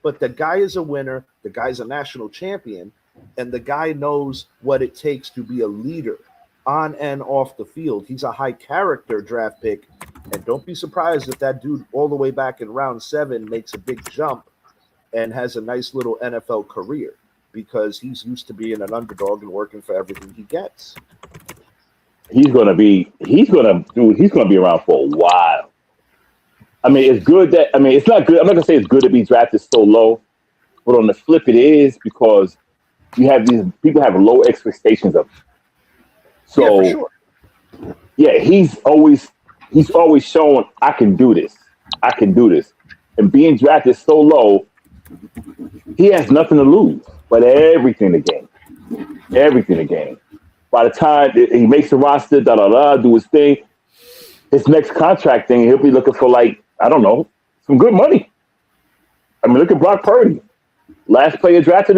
But the guy is a winner. The guy's a national champion. And the guy knows what it takes to be a leader on and off the field. He's a high character draft pick. And don't be surprised if that dude all the way back in round 7 makes a big jump and has a nice little NFL career because he's used to being an underdog and working for everything he gets. He's gonna be around for a while. I mean, it's not good. I'm not gonna say it's good to be drafted so low, but on the flip, it is because you have these people have low expectations of him. So, yeah, for sure. Yeah, he's always shown I can do this, and being drafted so low, he has nothing to lose but everything to gain. By the time he makes the roster, do his thing, his next contract thing, he'll be looking for some good money. I mean, look at Brock Purdy, last player drafted.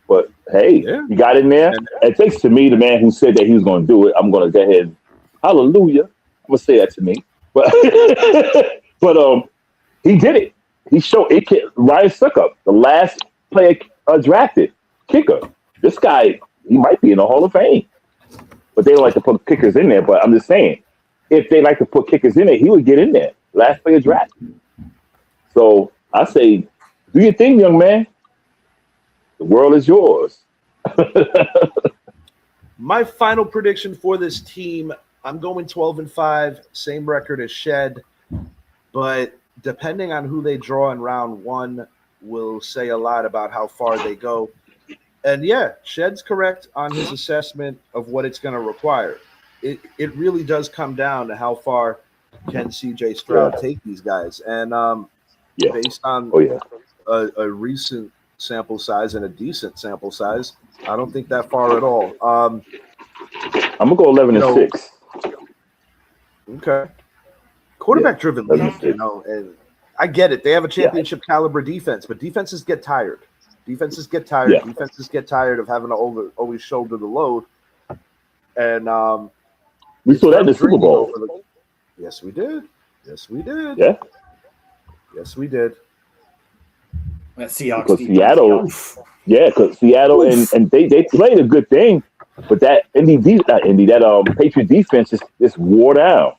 But hey, he got in there. It takes to me the man who said that he was going to do it. I'm going to go ahead, hallelujah. I'm going to say that to me, but he did it. He showed it. Ryan Suckup, the last player drafted kicker. This guy. He might be in the Hall of Fame, but they don't like to put kickers in there. But I'm just saying, if they like to put kickers in there, he would get in there. Last player draft. So I say Do your thing, young man. The world is yours. My final prediction for this team, I'm going 12-5, same record as Shed, but depending on who they draw in round one will say a lot about how far they go. And yeah, Shed's correct on his assessment of what it's going to require. It really does come down to how far can CJ Stroud take these guys. And based on a recent sample size and a decent sample size, I don't think that far at all. I'm gonna go 11-6. Okay. Quarterback-driven league, and I get it. They have a championship caliber defense, but defenses get tired. Defenses get tired. Yeah. Defenses get tired of having to always shoulder the load. And we saw that in the Super Bowl. Yes, we did. Yes, we did. Yeah. Yes, we did. That Seahawks Because defense. Seattle, because Seattle and they played a good thing, but that Patriot defense just wore down.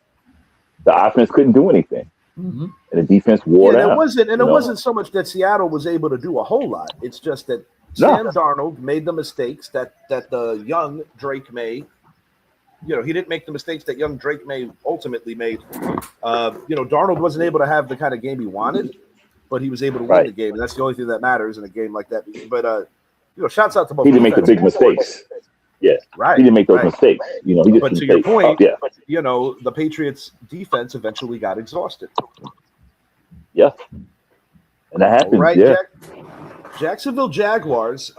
The offense couldn't do anything, and the defense wore down. It wasn't so much that Seattle was able to do a whole lot. It's just that Sam Darnold made the mistakes that the young Drake May. He didn't make the mistakes that young Drake May ultimately made. Darnold wasn't able to have the kind of game he wanted, but he was able to win the game, and that's the only thing that matters in a game like that. But shouts out to both. He didn't make the big mistakes. Yeah, right. He didn't make those mistakes. He just but to your point, the Patriots' defense eventually got exhausted. Yeah, and that happens. Right, yeah. Jacksonville Jaguars.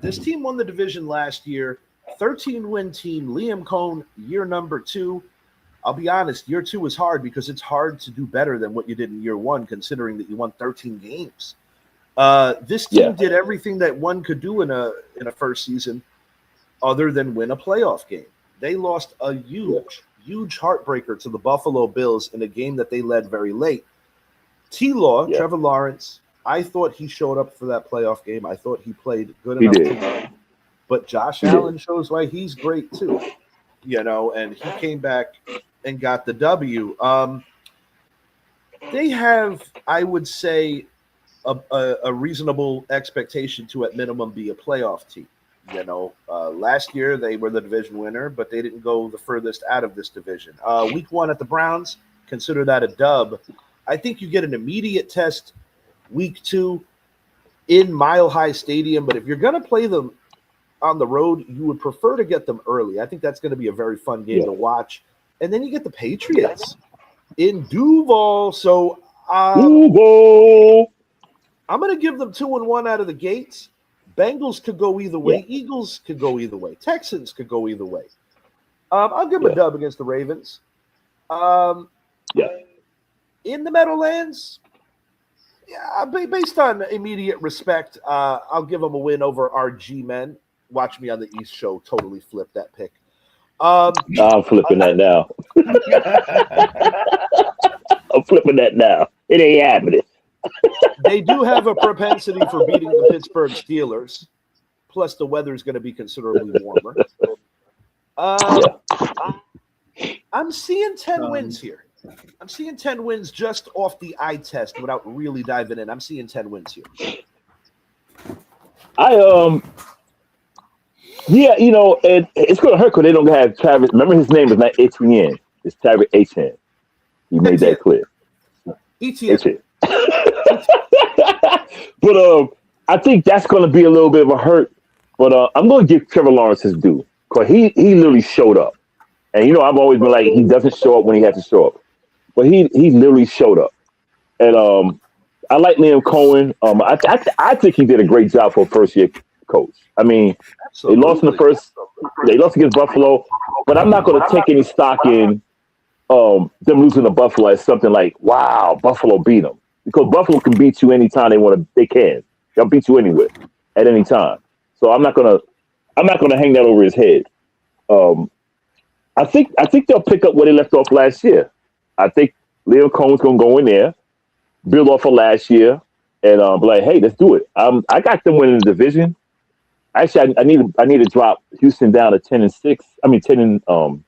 This team won the division last year. 13-win team. Liam Cohn, year number 2. I'll be honest, year 2 is hard because it's hard to do better than what you did in year 1, considering that you won 13 games. This team did everything that one could do in a first season, other than win a playoff game. They lost a huge heartbreaker to the Buffalo Bills in a game that they led very late. T-Law, Trevor Lawrence, I thought he showed up for that playoff game. I thought he played good enough to win. But Josh Allen shows why he's great too, and he came back and got the W. They have, I would say, a reasonable expectation to at minimum be a playoff team. Last year they were the division winner, but they didn't go the furthest out of this division. Week 1 at the Browns, consider that a dub. I think you get an immediate test week 2 in Mile High Stadium, but if you're going to play them on the road, you would prefer to get them early. I think that's going to be a very fun game to watch. And then you get the Patriots in Duval. So Duval. I'm going to give them 2-1 out of the gates. Bengals could go either way. Eagles could go either way. Texans could go either way. I'll give them a dub against the Ravens. In the Meadowlands, based on immediate respect, I'll give them a win over our G-men. Watch me on the East show totally flip that pick. I'm flipping that now. I'm flipping that now. It ain't happening. They do have a propensity for beating the Pittsburgh Steelers. Plus, the weather's going to be considerably warmer. I'm seeing 10 wins here. I'm seeing 10 wins just off the eye test without really diving in. I'm seeing 10 wins here. And it's going to hurt because they don't have Travis. Remember, his name is not Etienne. It's Travis Etienne. He made that clear. Etienne. But I think that's going to be a little bit of a hurt. But I'm going to give Trevor Lawrence his due because he literally showed up. And, I've always been like, he doesn't show up when he has to show up. But he literally showed up. And I like Liam Cohen. I think he did a great job for a first-year coach. I mean, they lost in the first. They lost against Buffalo. But I'm not going to take any stock in them losing to Buffalo as something like, wow, Buffalo beat them. Because Buffalo can beat you anytime they want to. They can. They'll beat you anywhere at any time. So I'm not gonna hang that over his head. I think they'll pick up where they left off last year. I think Leo Cohen's gonna go in there, build off of last year, and be like, hey, let's do it. I got them winning the division. Actually, I need to drop Houston down to 10-6. I mean 10-7,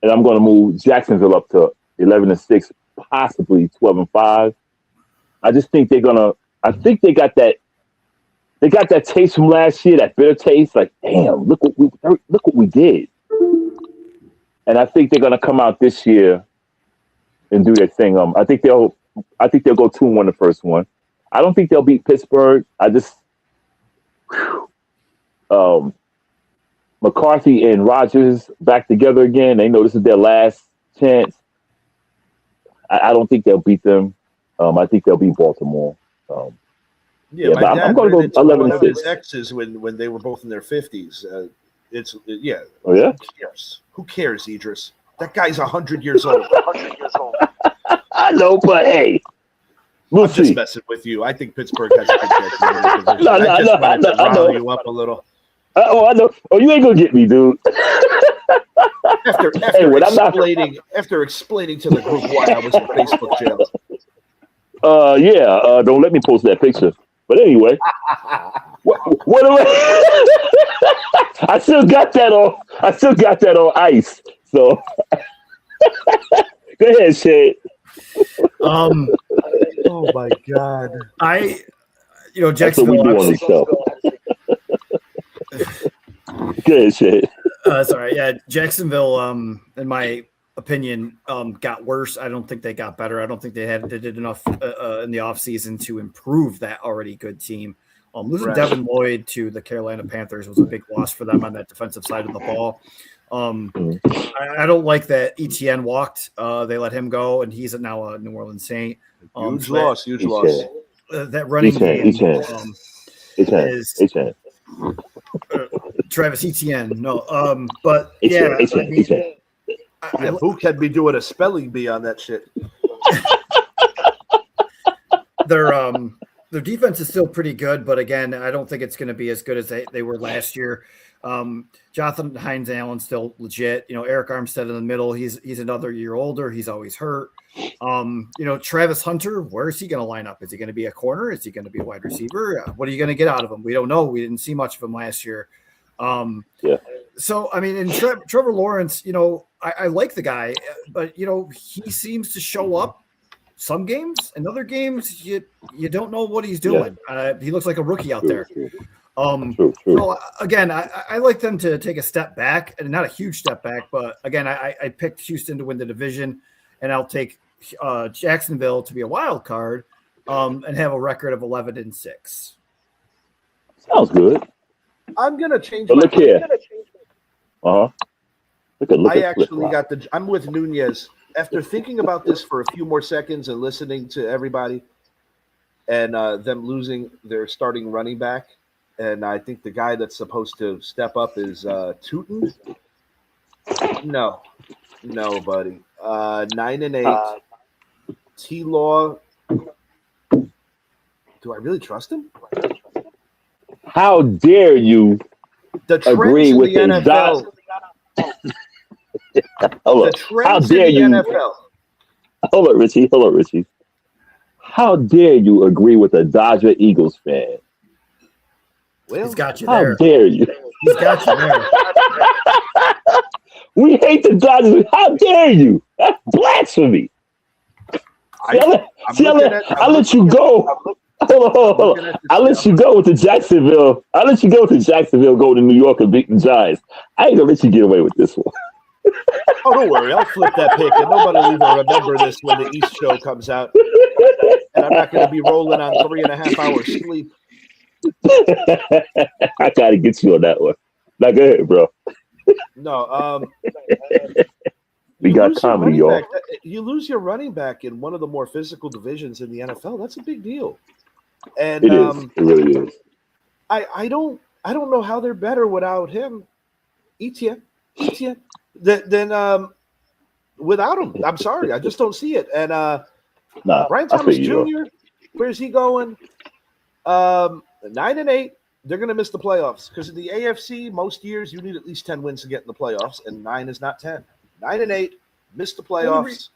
and I'm gonna move Jacksonville up to 11-6. Possibly 12-5, I just think they're gonna. I think they got that. They got that taste from last year, that bitter taste. Like, damn, look what we did. And I think they're gonna come out this year and do their thing. I think they'll go 2-1 the first one. I don't think they'll beat Pittsburgh. McCarthy and Rodgers back together again. They know this is their last chance. I don't think they'll beat them. I think they'll beat Baltimore. My but dad I'm going to ran go into one of 11-6. his exes when they were both in their 50s. Oh yeah. Who cares? Who cares, Idris? That guy's 100 years old. I know, but hey, we'll I'm just see. messing with you. I think Pittsburgh has a good chance. I just wanted to rile you up a little. I know. Oh, you ain't gonna get me, dude. After explaining to the group why I was in Facebook jail. Don't let me post that picture. But anyway, what do I still got that on ice. So go ahead, Shay. Oh my God. That's what we Jacksonville. do on the show. Go ahead, Shay. Sorry, yeah, Jacksonville. In my opinion, got worse. I don't think they got better. I don't think they did enough in the offseason to improve that already good team. Losing Devin Lloyd to the Carolina Panthers was a big loss for them on that defensive side of the ball. I don't like that ETN walked. They let him go, and he's now a New Orleans Saint. Huge loss. That running game is Travis Etienne. No, but Book had me doing a spelling bee on that shit. Their defense is still pretty good, but again, I don't think it's going to be as good as they were last year. Jonathan Hines Allen's still legit. Eric Armstead in the middle. He's another year older. He's always hurt. Travis Hunter, where is he going to line up? Is he going to be a corner? Is he going to be a wide receiver? What are you going to get out of him? We don't know. We didn't see much of him last year. So, I mean, in Trevor Lawrence, I like the guy, but, he seems to show up some games and other games. You don't know what he's doing. He looks like a rookie out there. So again, I like them to take a step back, and not a huge step back, but again, I picked Houston to win the division, and I'll take Jacksonville to be a wild card and have a record of 11-6. Sounds good. I'm gonna change. But look here. Look I actually got I'm with Nunez. After thinking about this for a few more seconds and listening to everybody, and them losing their starting running back, and I think the guy that's supposed to step up is Tootin. No, buddy. 9-8. T-Law. Do I really trust him? How dare you agree with the NFL? How dare you? NFL. Hold on, Richie. How dare you agree with a Dodger Eagles fan? Well, he's got you How there. dare you? He's got you there. We hate the Dodgers. How dare you? That's blasphemy. I'll let you go. Hold on. I'll let you go to Jacksonville. Go to New York and beat the Giants. I ain't gonna let you get away with this one. Oh, don't worry. I'll flip that pick, and nobody will even remember this when the East show comes out. And I'm not going to be rolling on 3.5 hours sleep. I got to get you on that one. Now, go ahead, bro. No. We got comedy, y'all. You lose your running back in one of the more physical divisions in the NFL. That's a big deal. And it is. It really is. I don't know how they're better without him. Etienne. Then without him. I'm sorry. I just don't see it. And Brian Thomas Jr., where's he going? 9-8. They're going to miss the playoffs because in the AFC, most years you need at least 10 wins to get in the playoffs, and 9 is not 10. 9-8, missed the playoffs.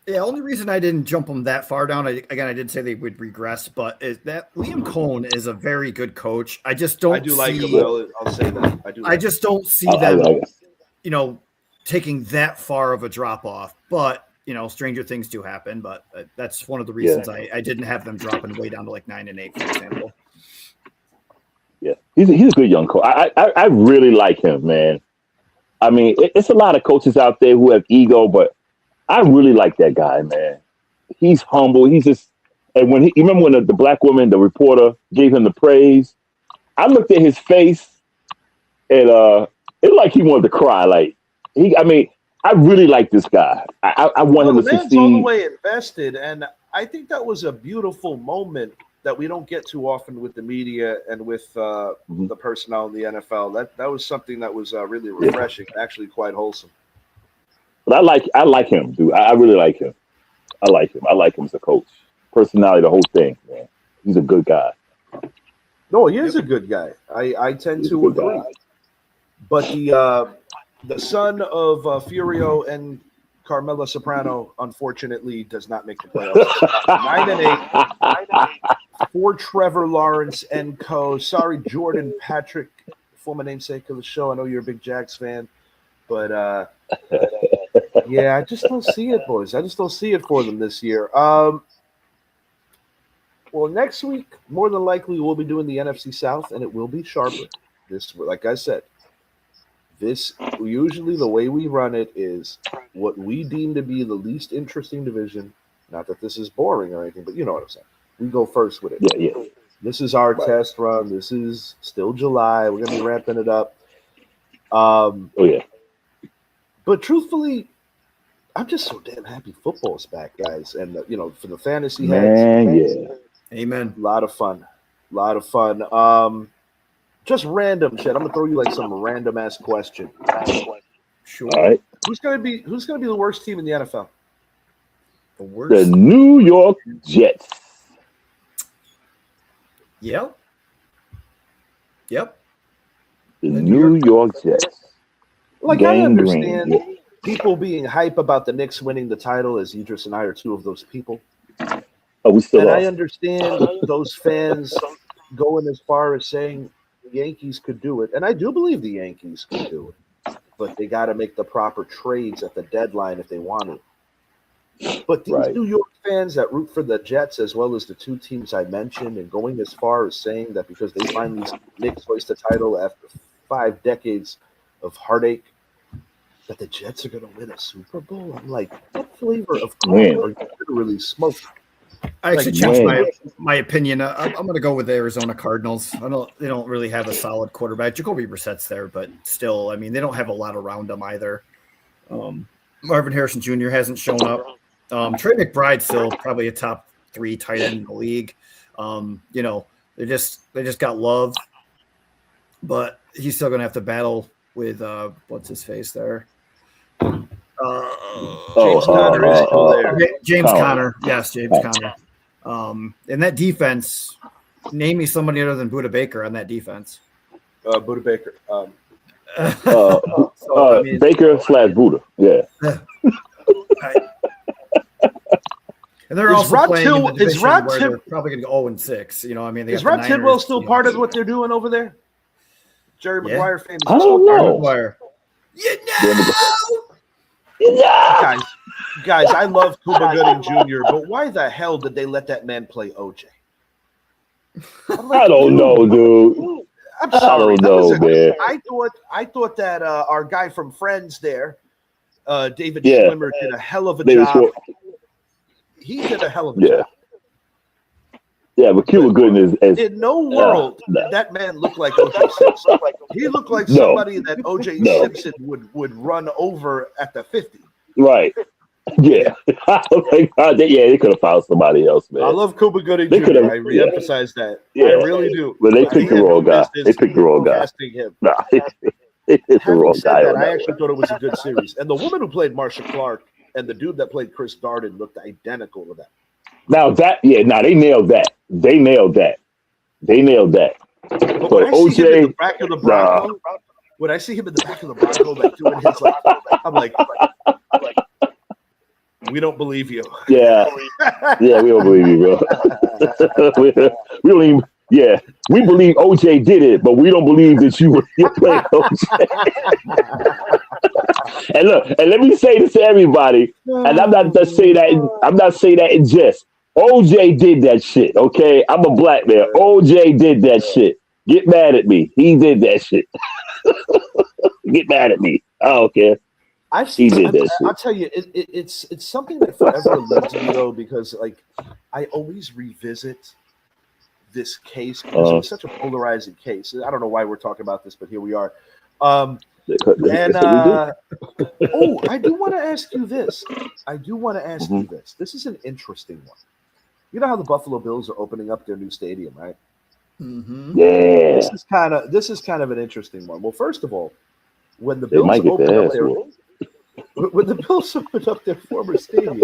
Only reason I didn't jump them that far down, I did say they would regress, but is that Liam Cohn is a very good coach. I just don't. I do like him. I'll say that. I just don't see them, taking that far of a drop off. But stranger things do happen, but that's one of the reasons I didn't have them dropping way down to like 9-8, for example. Yeah, he's a good young coach. I really like him, man. I mean, it's a lot of coaches out there who have ego, but I really like that guy, man. He's humble. He's just, and you remember when the black woman, the reporter, gave him the praise? I looked at his face, and it looked like he wanted to cry. Like I really like this guy. I want him to succeed. The man's all the way invested, and I think that was a beautiful moment that we don't get too often with the media and with the personnel in the NFL. That was something that was really refreshing, actually quite wholesome. But I like him, dude. I really like him. I like him as a coach. Personality, the whole thing, man. He's a good guy. No, he is a good guy. I tend to agree. But the son of Furio and Carmela Soprano, unfortunately, does not make the playoffs. 9-8 for Trevor Lawrence and co. Sorry, Jordan Patrick, former namesake of the show. I know you're a big Jags fan, but I just don't see it, boys. I just don't see it for them this year. Well, next week, more than likely, we'll be doing the NFC South, and it will be sharper. This, like I said, usually the way we run it is what we deem to be the least interesting division. Not that this is boring or anything, but you know what I'm saying. We go first with it. Yeah. This is our test run. This is still July. We're gonna be ramping it up. But truthfully, I'm just so damn happy football's back, guys. And for the fantasy heads, Amen. A lot of fun. Just random shit. I'm gonna throw you like some random ass question. Sure. All right. Who's gonna be the worst team in the NFL? The worst. The New York Jets. Yep. The New York Jets. Like I understand people being hype about the Knicks winning the title, as Idris and I are two of those people. Oh, we still and are. I understand those fans going as far as saying the Yankees could do it, and I do believe the Yankees could do it, but they got to make the proper trades at the deadline if they want it. But these New York fans that root for the Jets, as well as the two teams I mentioned, and going as far as saying that because they finally Knicks hoist the title after 5 decades of heartache, that the Jets are going to win a Super Bowl. I'm like, what flavor of coke are you literally smoking? I actually changed my opinion. I'm going to go with the Arizona Cardinals. They don't really have a solid quarterback. Jacoby Brissett's there, but still, I mean, they don't have a lot around them either. Marvin Harrison Jr. hasn't shown up. Trey McBride's still probably a top 3 tight end in the league. They just got Love, but he's still going to have to battle with what's his face there. James Conner is still there. James Conner. Yes, James Conner. And that defense, name me somebody other than Budda Baker on that defense. Budda Baker. Baker / Budda. Yeah. And they're also playing in the division where they're probably going to go 0-6. You know, I mean, is Rod Tidwell still part of what they're doing over there? Jerry Maguire famous. I don't know. Guys, I love Cuba Gooding Jr., but why the hell did they let that man play OJ? I don't know, dude. I'm sorry. I don't know, man. I thought that our guy from Friends there, David Schwimmer, did a hell of a job. He did a hell of a job. Yeah, but Cuba Gooding is in no world that man looked like O.J. Simpson. He looked like somebody that O.J. Simpson would run over at the 50. Right. Yeah. They could have found somebody else, man. I love Cuba Gooding Jr. I reemphasize that. Yeah. I really do. But they picked the wrong guy. They picked the wrong guy. Nah, they picked the wrong guy. I actually thought it was a good series. And the woman who played Marsha Clark and the dude that played Chris Darden looked identical to that. Now they nailed that. They nailed that. But when I see him in the back of the Bronco, when I see him in the back of the Bronco, like doing his I'm like, we don't believe you. Yeah, we don't believe you, bro. we don't even. Yeah, we believe OJ did it, but we don't believe that you played OJ. And look, and let me say this to everybody, and I'm not just saying that. I'm not saying that in jest. OJ did that shit. Okay, I'm a black man. OJ did that shit. Get mad at me. He did that shit. Get mad at me. I don't care. He did that shit. I'll tell you, it's something that forever eludes me though, because like I always revisit this case because it was such a polarizing case. I don't know why we're talking about this, but here we are. I do want to ask you this. This is an interesting one. You know how the Buffalo Bills are opening up their new stadium, right? Mm-hmm. Yeah. This is kind of an interesting one. Well, first of all, when the Bills opened up their former stadium,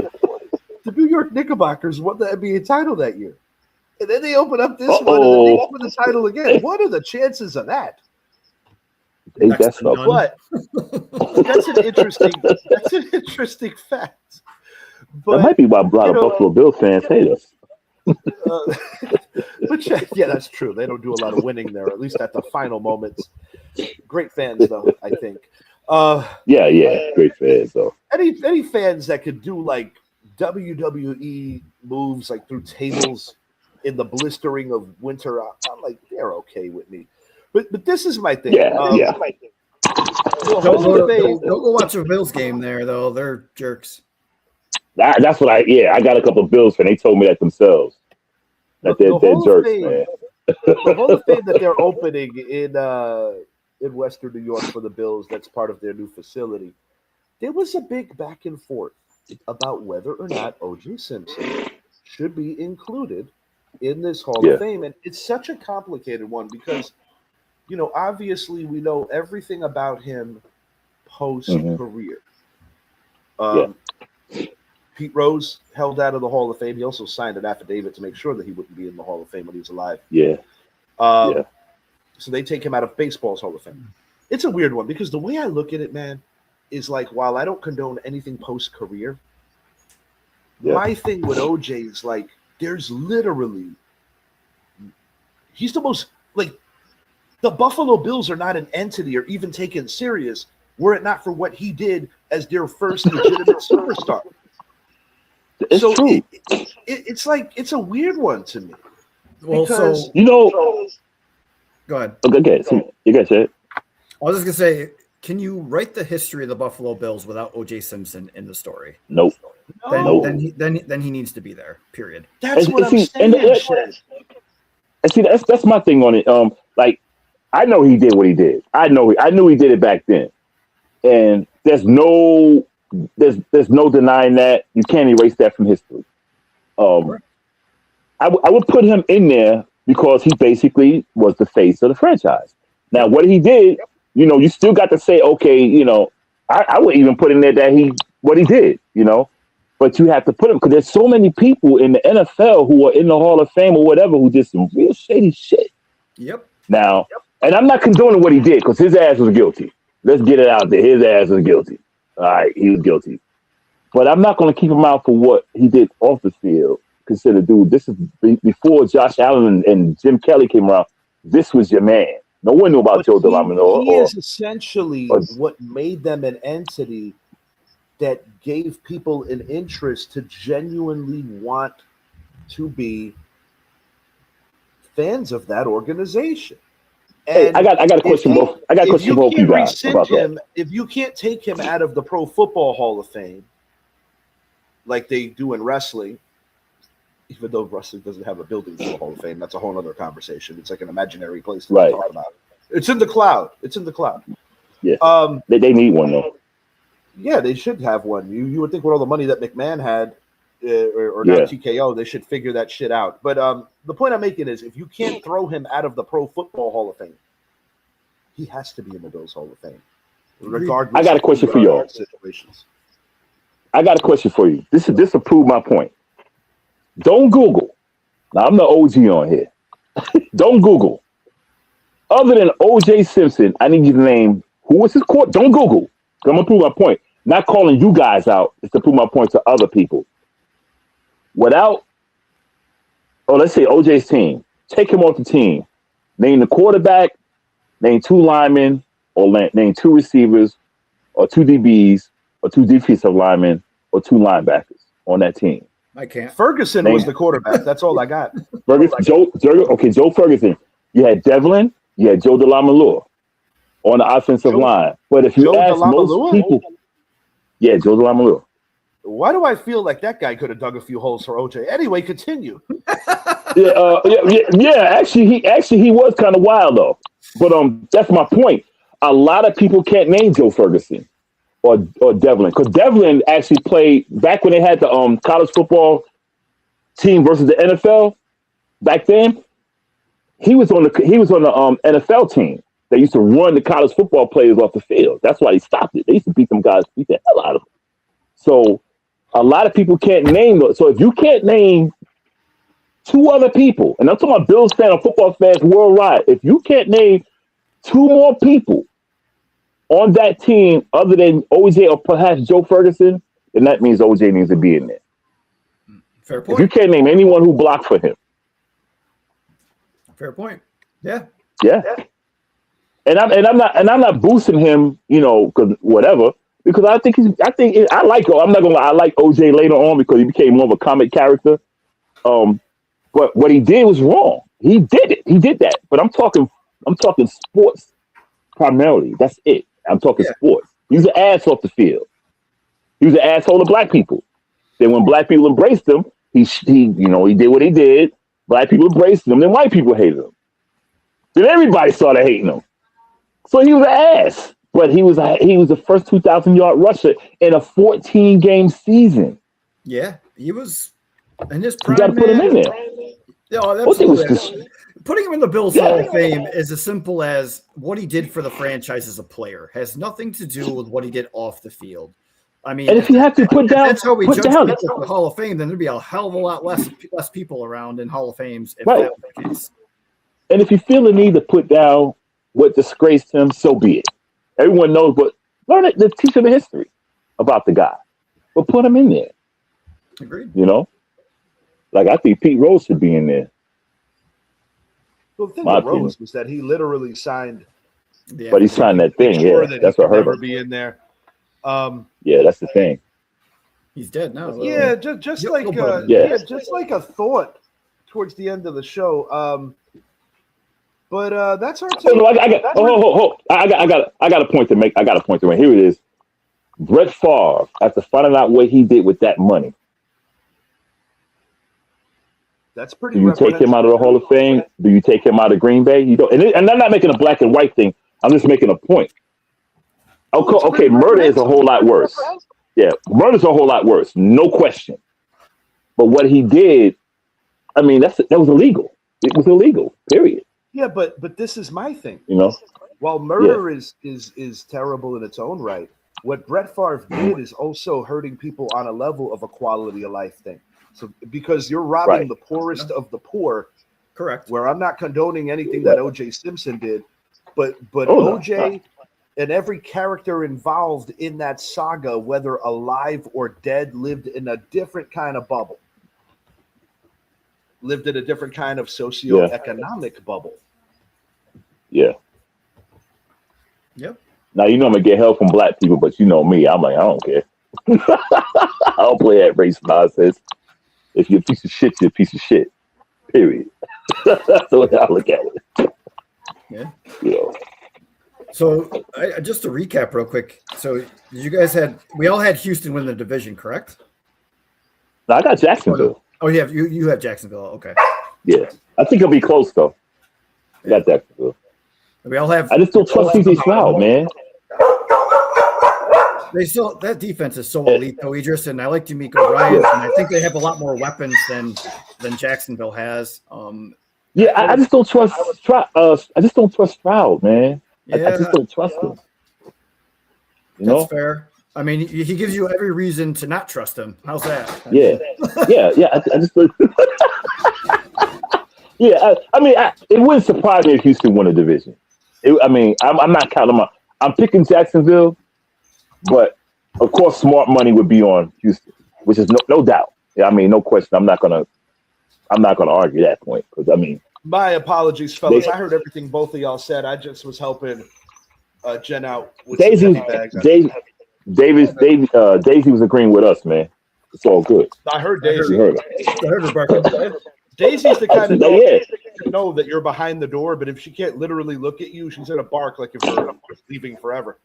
the New York Knickerbockers won the NBA title that year. And then they open up this one and then they win the title again. What are the chances of that? But that's an interesting fact. But, that might be why a lot of Buffalo Bills fans hate us. Yeah, that's true. They don't do a lot of winning there, at least at the final moments. Great fans, though, I think. Great fans, though. Any fans that could do like WWE moves, like through tables in the blistering of winter, I'm like, they're okay with me. But this is my thing. Don't go watch a Bills game there, though. They're jerks. That's what I got a couple of Bills fans. They told me that themselves. That they're jerks, man. The Hall of Fame that they're opening in Western New York for the Bills, that's part of their new facility. There was a big back and forth about whether or not O.J. Simpson should be included in this Hall of Fame. And it's such a complicated one because, obviously we know everything about him post-career. Pete Rose held out of the Hall of Fame. He also signed an affidavit to make sure that he wouldn't be in the Hall of Fame when he was alive. So they take him out of baseball's Hall of Fame. It's a weird one because the way I look at it, man, is like while I don't condone anything post-career, my thing with OJ is like there's literally he's the most like the Buffalo Bills are not an entity or even taken serious were it not for what he did as their first legitimate superstar. It's true. It's like it's a weird one to me. Well, because, go ahead. Okay, so you guys said. I was just gonna say, can you write the history of the Buffalo Bills without O.J. Simpson in the story? Nope. Then he needs to be there. Period. That's what I'm saying. And see, that's my thing on it. Like I know he did what he did. I knew he did it back then, and there's no denying that. You can't erase that from history. I would put him in there because he basically was the face of the franchise. Now, what he did, you still got to say, okay, I would even put in there that what he did, but you have to put him because there's so many people in the NFL who are in the Hall of Fame or whatever who did some real shady shit. Yep. Now, and I'm not condoning what he did because his ass was guilty. Let's get it out there. His ass was guilty. All right, he was guilty. But I'm not going to keep him out for what he did off the field. Consider, dude, this is before Josh Allen and Jim Kelly came around. This was your man. No one knew about Joe DeLamino. He is essentially what made them an entity that gave people an interest to genuinely want to be fans of that organization. And I got a question. I got a question for both you guys about that. If you can't take him out of the Pro Football Hall of Fame, like they do in wrestling, even though wrestling doesn't have a building for the Hall of Fame, that's a whole other conversation. It's like an imaginary place to talk about. It's in the cloud. Yeah. They need one though. Yeah, they should have one. You would think with all the money that McMahon had, or not TKO, they should figure that shit out. But the point I'm making is if you can't throw him out of the Pro Football Hall of Fame, he has to be in the Bills Hall of Fame. Regardless. I got a question for y'all. Situations. I got a question for you. This will prove my point. Don't Google. Now I'm the OG on here. Don't Google. Other than O.J. Simpson, I need you to name who was his court. Don't Google. I'm gonna prove my point. Not calling you guys out is to prove my point to other people. Without, let's say O.J.'s team. Take him off the team. Name the quarterback. Name two linemen, or name two receivers, or 2 DBs or 2 defensive linemen or 2 linebackers on that team? I can't. Ferguson was the quarterback. That's all I got. Joe Ferguson. You had Devlin, you had Joe DeLamalure on the offensive line. But if you Joe ask most DeLamalure? people, yeah, Joe DeLamalure. Why do I feel like that guy could have dug a few holes for OJ? Anyway, continue. Actually, he was kind of wild though. But that's my point. A lot of people can't name Joe Ferguson or Devlin, because Devlin actually played back when they had the college football team versus the NFL. Back then, he was on the NFL team. They used to run the college football players off the field. That's why he stopped it. They used to beat the hell out of them. So a lot of people can't name those. So if you can't name 2 other people, and I'm talking about Bills fans and football fans worldwide, if you can't name 2 more people on that team other than OJ or perhaps Joe Ferguson, then that means OJ needs to be in there. Fair point. If you can't name anyone who blocked for him. Fair point. Yeah. Yeah. And I'm not boosting him, because whatever. Because I like OJ later on because he became more of a comic character. But what he did was wrong. He did it. He did that. But I'm talking sports primarily. That's it. I'm talking sports. He's an ass off the field. He was an asshole to black people. Then when black people embraced him, he did what he did. Black people embraced him. Then white people hated him. Then everybody started hating him. So he was an ass. But he was the first 2,000-yard rusher in a 14-game season. Yeah, he was in his prime. You got to put him in there. Yeah, putting him in the Bills Hall of Fame is as simple as what he did for the franchise as a player. Has nothing to do with what he did off the field. I mean, and if you have to put down, that's how we judge down. people for the Hall of Fame, then there'd be a hell of a lot less people around in Hall of Fames if Right. that was the case. And if you feel the need to put down what disgraced him, so be it. Everyone knows, but learn it. Teach them the history about the guy, but put him in there. Agreed. Like I think Pete Rose should be in there. Well, the thing with Rose was that he literally signed. Yeah, But he signed that thing. Sure Yeah, that that's he what could hurt never him. be in there. Yeah, that's the thing. he's dead now. Yeah, just You'll like put him in. Yeah. just like a thought towards the end of the show. But that's our take. I got a point to make. Here it is. Brett Favre, after finding out what he did with that money, That's pretty. do you take him out of the Hall of Fame? Do you take him out of Green Bay? You don't. And I'm not making a black and white thing. I'm just making a point. Okay, murder is a whole lot worse. Yeah, murder's a whole lot worse, no question. But what he did, I mean, that was illegal. It was illegal. Period. Yeah, but this is my thing. While murder is terrible in its own right, what Brett Favre did is also hurting people on a level of a quality of life thing. So because you're robbing the poorest of the poor, Correct. where I'm not condoning anything that O.J. Simpson did, but O.J. and every character involved in that saga, whether alive or dead, lived in a different kind of bubble. Lived in a different kind of socioeconomic bubble. Yeah. Yep. Now I'm gonna get help from black people, but you know me, I'm like, I don't care. I don't play that race nonsense. If you're a piece of shit, you're a piece of shit. Period. That's the way I look at it. Yeah. So just to recap real quick. So you guys we all had Houston win the division, correct? now I got Jacksonville. Oh, you have Jacksonville. Okay. Yeah. I think it'll be close though. I got Jacksonville. We all have. I just don't trust CJ Stroud, man. That defense is so elite, though, Idris, and I like D'Amico Ryan, and I think they have a lot more weapons than Jacksonville has. I just don't trust Stroud. I just don't trust Stroud, man. I just don't trust him. That's fair. I mean, he gives you every reason to not trust him. How's that? Yeah. I just. It wouldn't surprise me if Houston won a division. I'm not counting them out. I'm picking Jacksonville, but of course, smart money would be on Houston, which is no doubt. Yeah, no question. I'm not gonna argue that point because My apologies, fellas. I heard everything both of y'all said. I just was helping Jen out with some heavy bags. Daisy was agreeing with us, man. It's all good. I heard We Daisy. heard her. I heard her barking. Daisy's the kind of dog Yeah. to know that you're behind the door, but if she can't literally look at you, she's gonna bark like if you're leaving forever.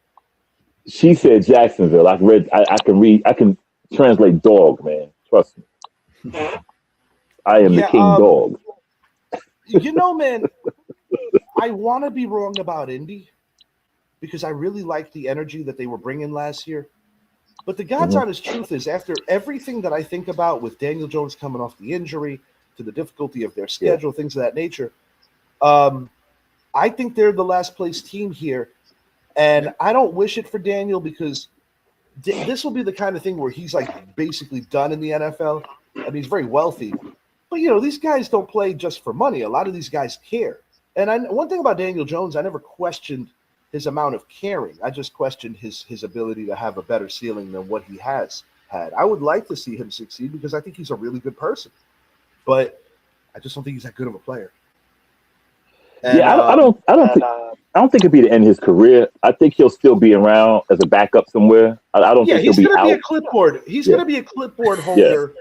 She said Jacksonville. I can translate dog, man. Trust me. I am the king dog. You know, man, I want to be wrong about Indy because I really liked the energy that they were bringing last year. But the God's honest truth is, after everything that I think about with Daniel Jones coming off the injury to the difficulty of their schedule, things of that nature, I think they're the last place team here. And I don't wish it for Daniel because this will be the kind of thing where he's like basically done in the NFL. I mean, he's very wealthy. But, you know, these guys don't play just for money. A lot of these guys care. And one thing about Daniel Jones, I never questioned his amount of caring. I just questioned his ability to have a better ceiling than what he has had. I would like to see him succeed because I think he's a really good person. But I just don't think he's that good of a player. And, I don't think it'd be the end of his career. I think he'll still be around as a backup somewhere. I don't think he's he'll be going to be out. a clipboard. He's going to be a clipboard holder,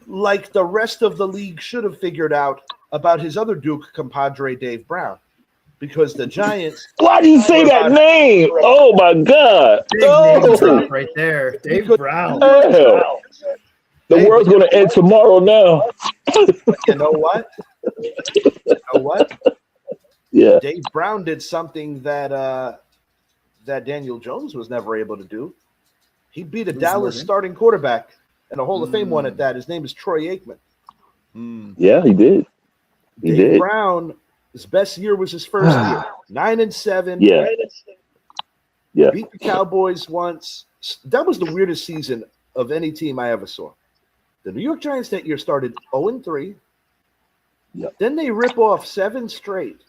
like the rest of the league should have figured out about his other Duke compadre, Dave Brown, because the Giants. Why do you say that name? Oh my God! Big name drop right there, Dave Brown. Hell. The world's going to end tomorrow now. You know what? Yeah. Dave Brown did something that Daniel Jones was never able to do. He beat a Dallas starting quarterback and a Hall of Fame one at that. His name is Troy Aikman. Yeah, he did. Dave Brown, his best year was his first year. 9-7. Yeah. Yeah. Beat the Cowboys once. That was the weirdest season of any team I ever saw. The New York Giants that year started 0-3. Yep. Then they rip off 6 straight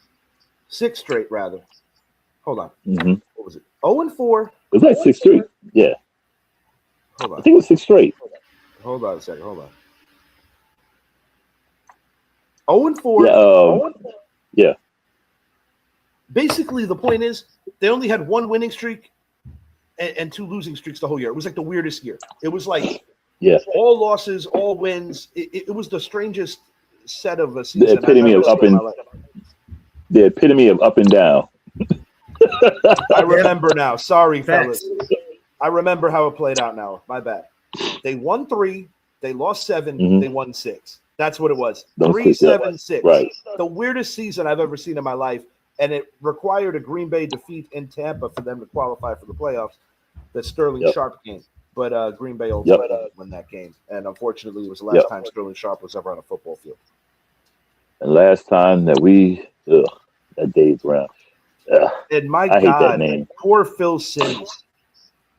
rather. Hold on. Mm-hmm. What was it? 0-4. It was like 6 straight. Yeah. Hold on. I think it was 6 straight. Hold on a second. Hold on. 0-4. Yeah. Basically, the point is they only had 1 winning streak and 2 losing streaks the whole year. It was like the weirdest year. It was like all losses, all wins. It was the strangest set of a season. The epitome of up and down. I remember now. Sorry, fellas. I remember how it played out now. My bad. They won 3. They lost 7. They won 6. That's what it was. 3-7-6. Right. The weirdest season I've ever seen in my life. And it required a Green Bay defeat in Tampa for them to qualify for the playoffs. That Sterling Sharp game. But Green Bay ultimately won that game. And unfortunately, it was the last time Sterling Sharp was ever on a football field. And last time that that Dave Brown. And my I hate that God, name. poor Phil Simms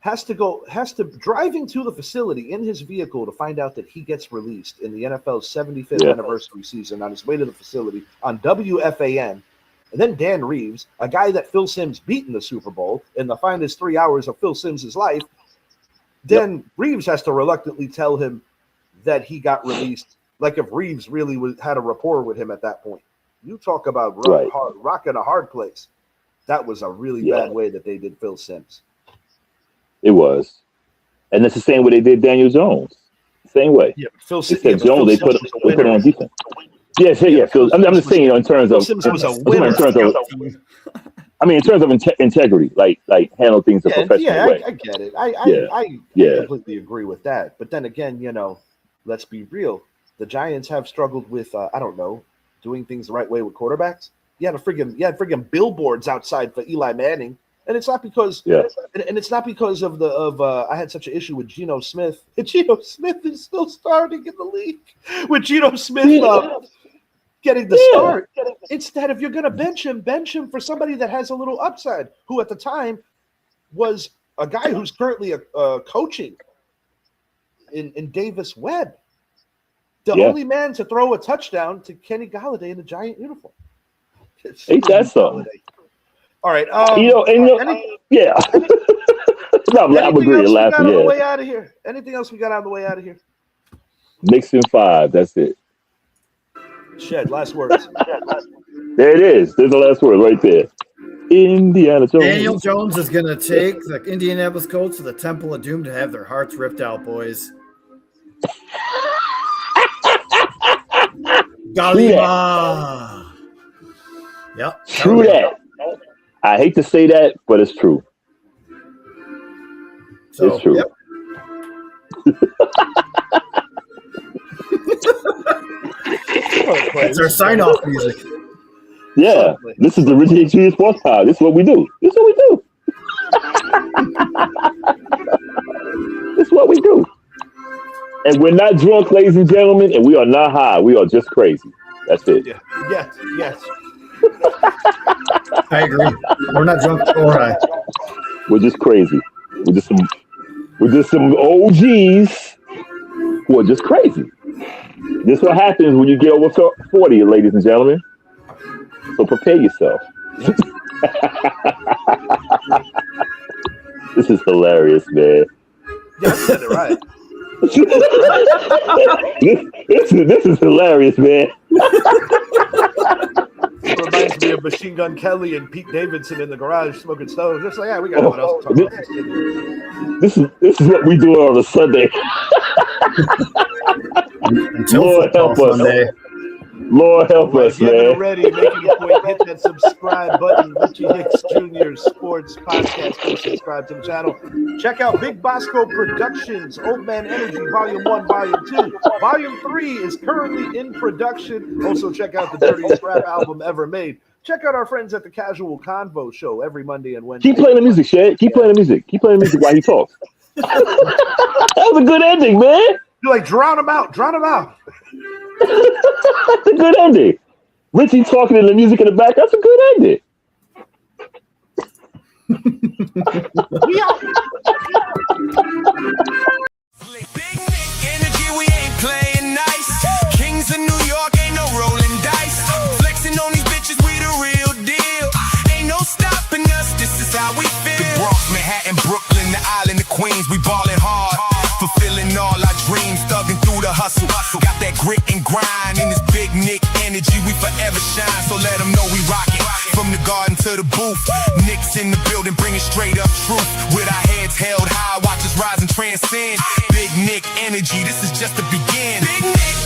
has to driving to the facility in his vehicle to find out that he gets released in the NFL's 75th anniversary season on his way to the facility on WFAN. And then Dan Reeves, a guy that Phil Simms beat in the Super Bowl in the finest 3 hours of Phil Simms' life, then Reeves has to reluctantly tell him that he got released. Like if Reeves really had a rapport with him at that point. You talk about rocking a hard place. That was a really bad way that they did Phil Simms. It was. And it's the same way they did Daniel Jones. Same way. Yeah, but Phil Jones, they put it on defense. Phil. I'm just saying, in terms of Simms was a winner. in terms of integrity, like handle things a professional way. I get it. I completely agree with that. But then again, let's be real. The Giants have struggled with doing things the right way with quarterbacks. You had friggin' billboards outside for Eli Manning, and it's not because and it's not because of I had such an issue with Geno Smith. And Geno Smith is still starting in the league with Geno Smith getting the start. Instead, if you're going to bench him for somebody that has a little upside, who at the time was a guy who's currently coaching in Davis Webb. The only man to throw a touchdown to Kenny Golladay in the Giant uniform. Ain't that something? All right. I'm agreeing. Laughing. Anything else we got on the way out of here? Mixing 5. That's it. Shed. Last words. There it is. There's the last word right there. Indiana Jones. Daniel Jones is going to take the Indianapolis Colts to the Temple of Doom to have their hearts ripped out, boys. Galima. Yep. True that. I hate to say that, but it's true. So, it's true. Yep. It's our sign-off music. Yeah, this is the Richie H. Sports Pod. This is what we do. This is what we do. This is what we do. And we're not drunk, ladies and gentlemen, and we are not high. We are just crazy. That's it. Yeah. Yes. I agree. We're not drunk or high. We're just crazy. We're just some OGs who are just crazy. This is what happens when you get over 40, ladies and gentlemen. So prepare yourself. This is hilarious, man. Yeah, I said it right. This is hilarious, man. It reminds me of Machine Gun Kelly and Pete Davidson in the garage smoking stoves. Just like, yeah, we got no one else to talk about. This is what we do on a Sunday. Until Lord help us. Sunday. Lord help us, If you haven't man. already, making a point, hit that subscribe button. Richie Hicks Jr. Sports Podcast. Please subscribe to the channel. Check out Big Bosco Productions, Old Man Energy, Volume 1, Volume 2. Volume 3 is currently in production. Also, check out the dirtiest rap album ever made. Check out our friends at the Casual Convo Show every Monday and Wednesday. Keep playing the music, Shed. Keep playing the music. Keep playing the music while he talks. That was a good ending, man. You're like, drown him out. That's a good ending. Richie talking and the music in the back. That's a good ending. We out. Big Nick energy, we ain't playing nice. Kings of New York, ain't no rolling dice. Flexing on these bitches, we the real deal. Ain't no stopping us, this is how we feel. The Bronx, Manhattan, Brooklyn, the island of Queens, we ballin' hard. Fulfilling all our dreams, thugging through the hustle. Got that grit and grind in this Big Nick energy, we forever shine. So let them know we rockin'. From the garden to the booth, Nick's in the building, bringing straight up truth. With our heads held high, watch us rise and transcend. Big Nick energy, this is just the begin. Big Nick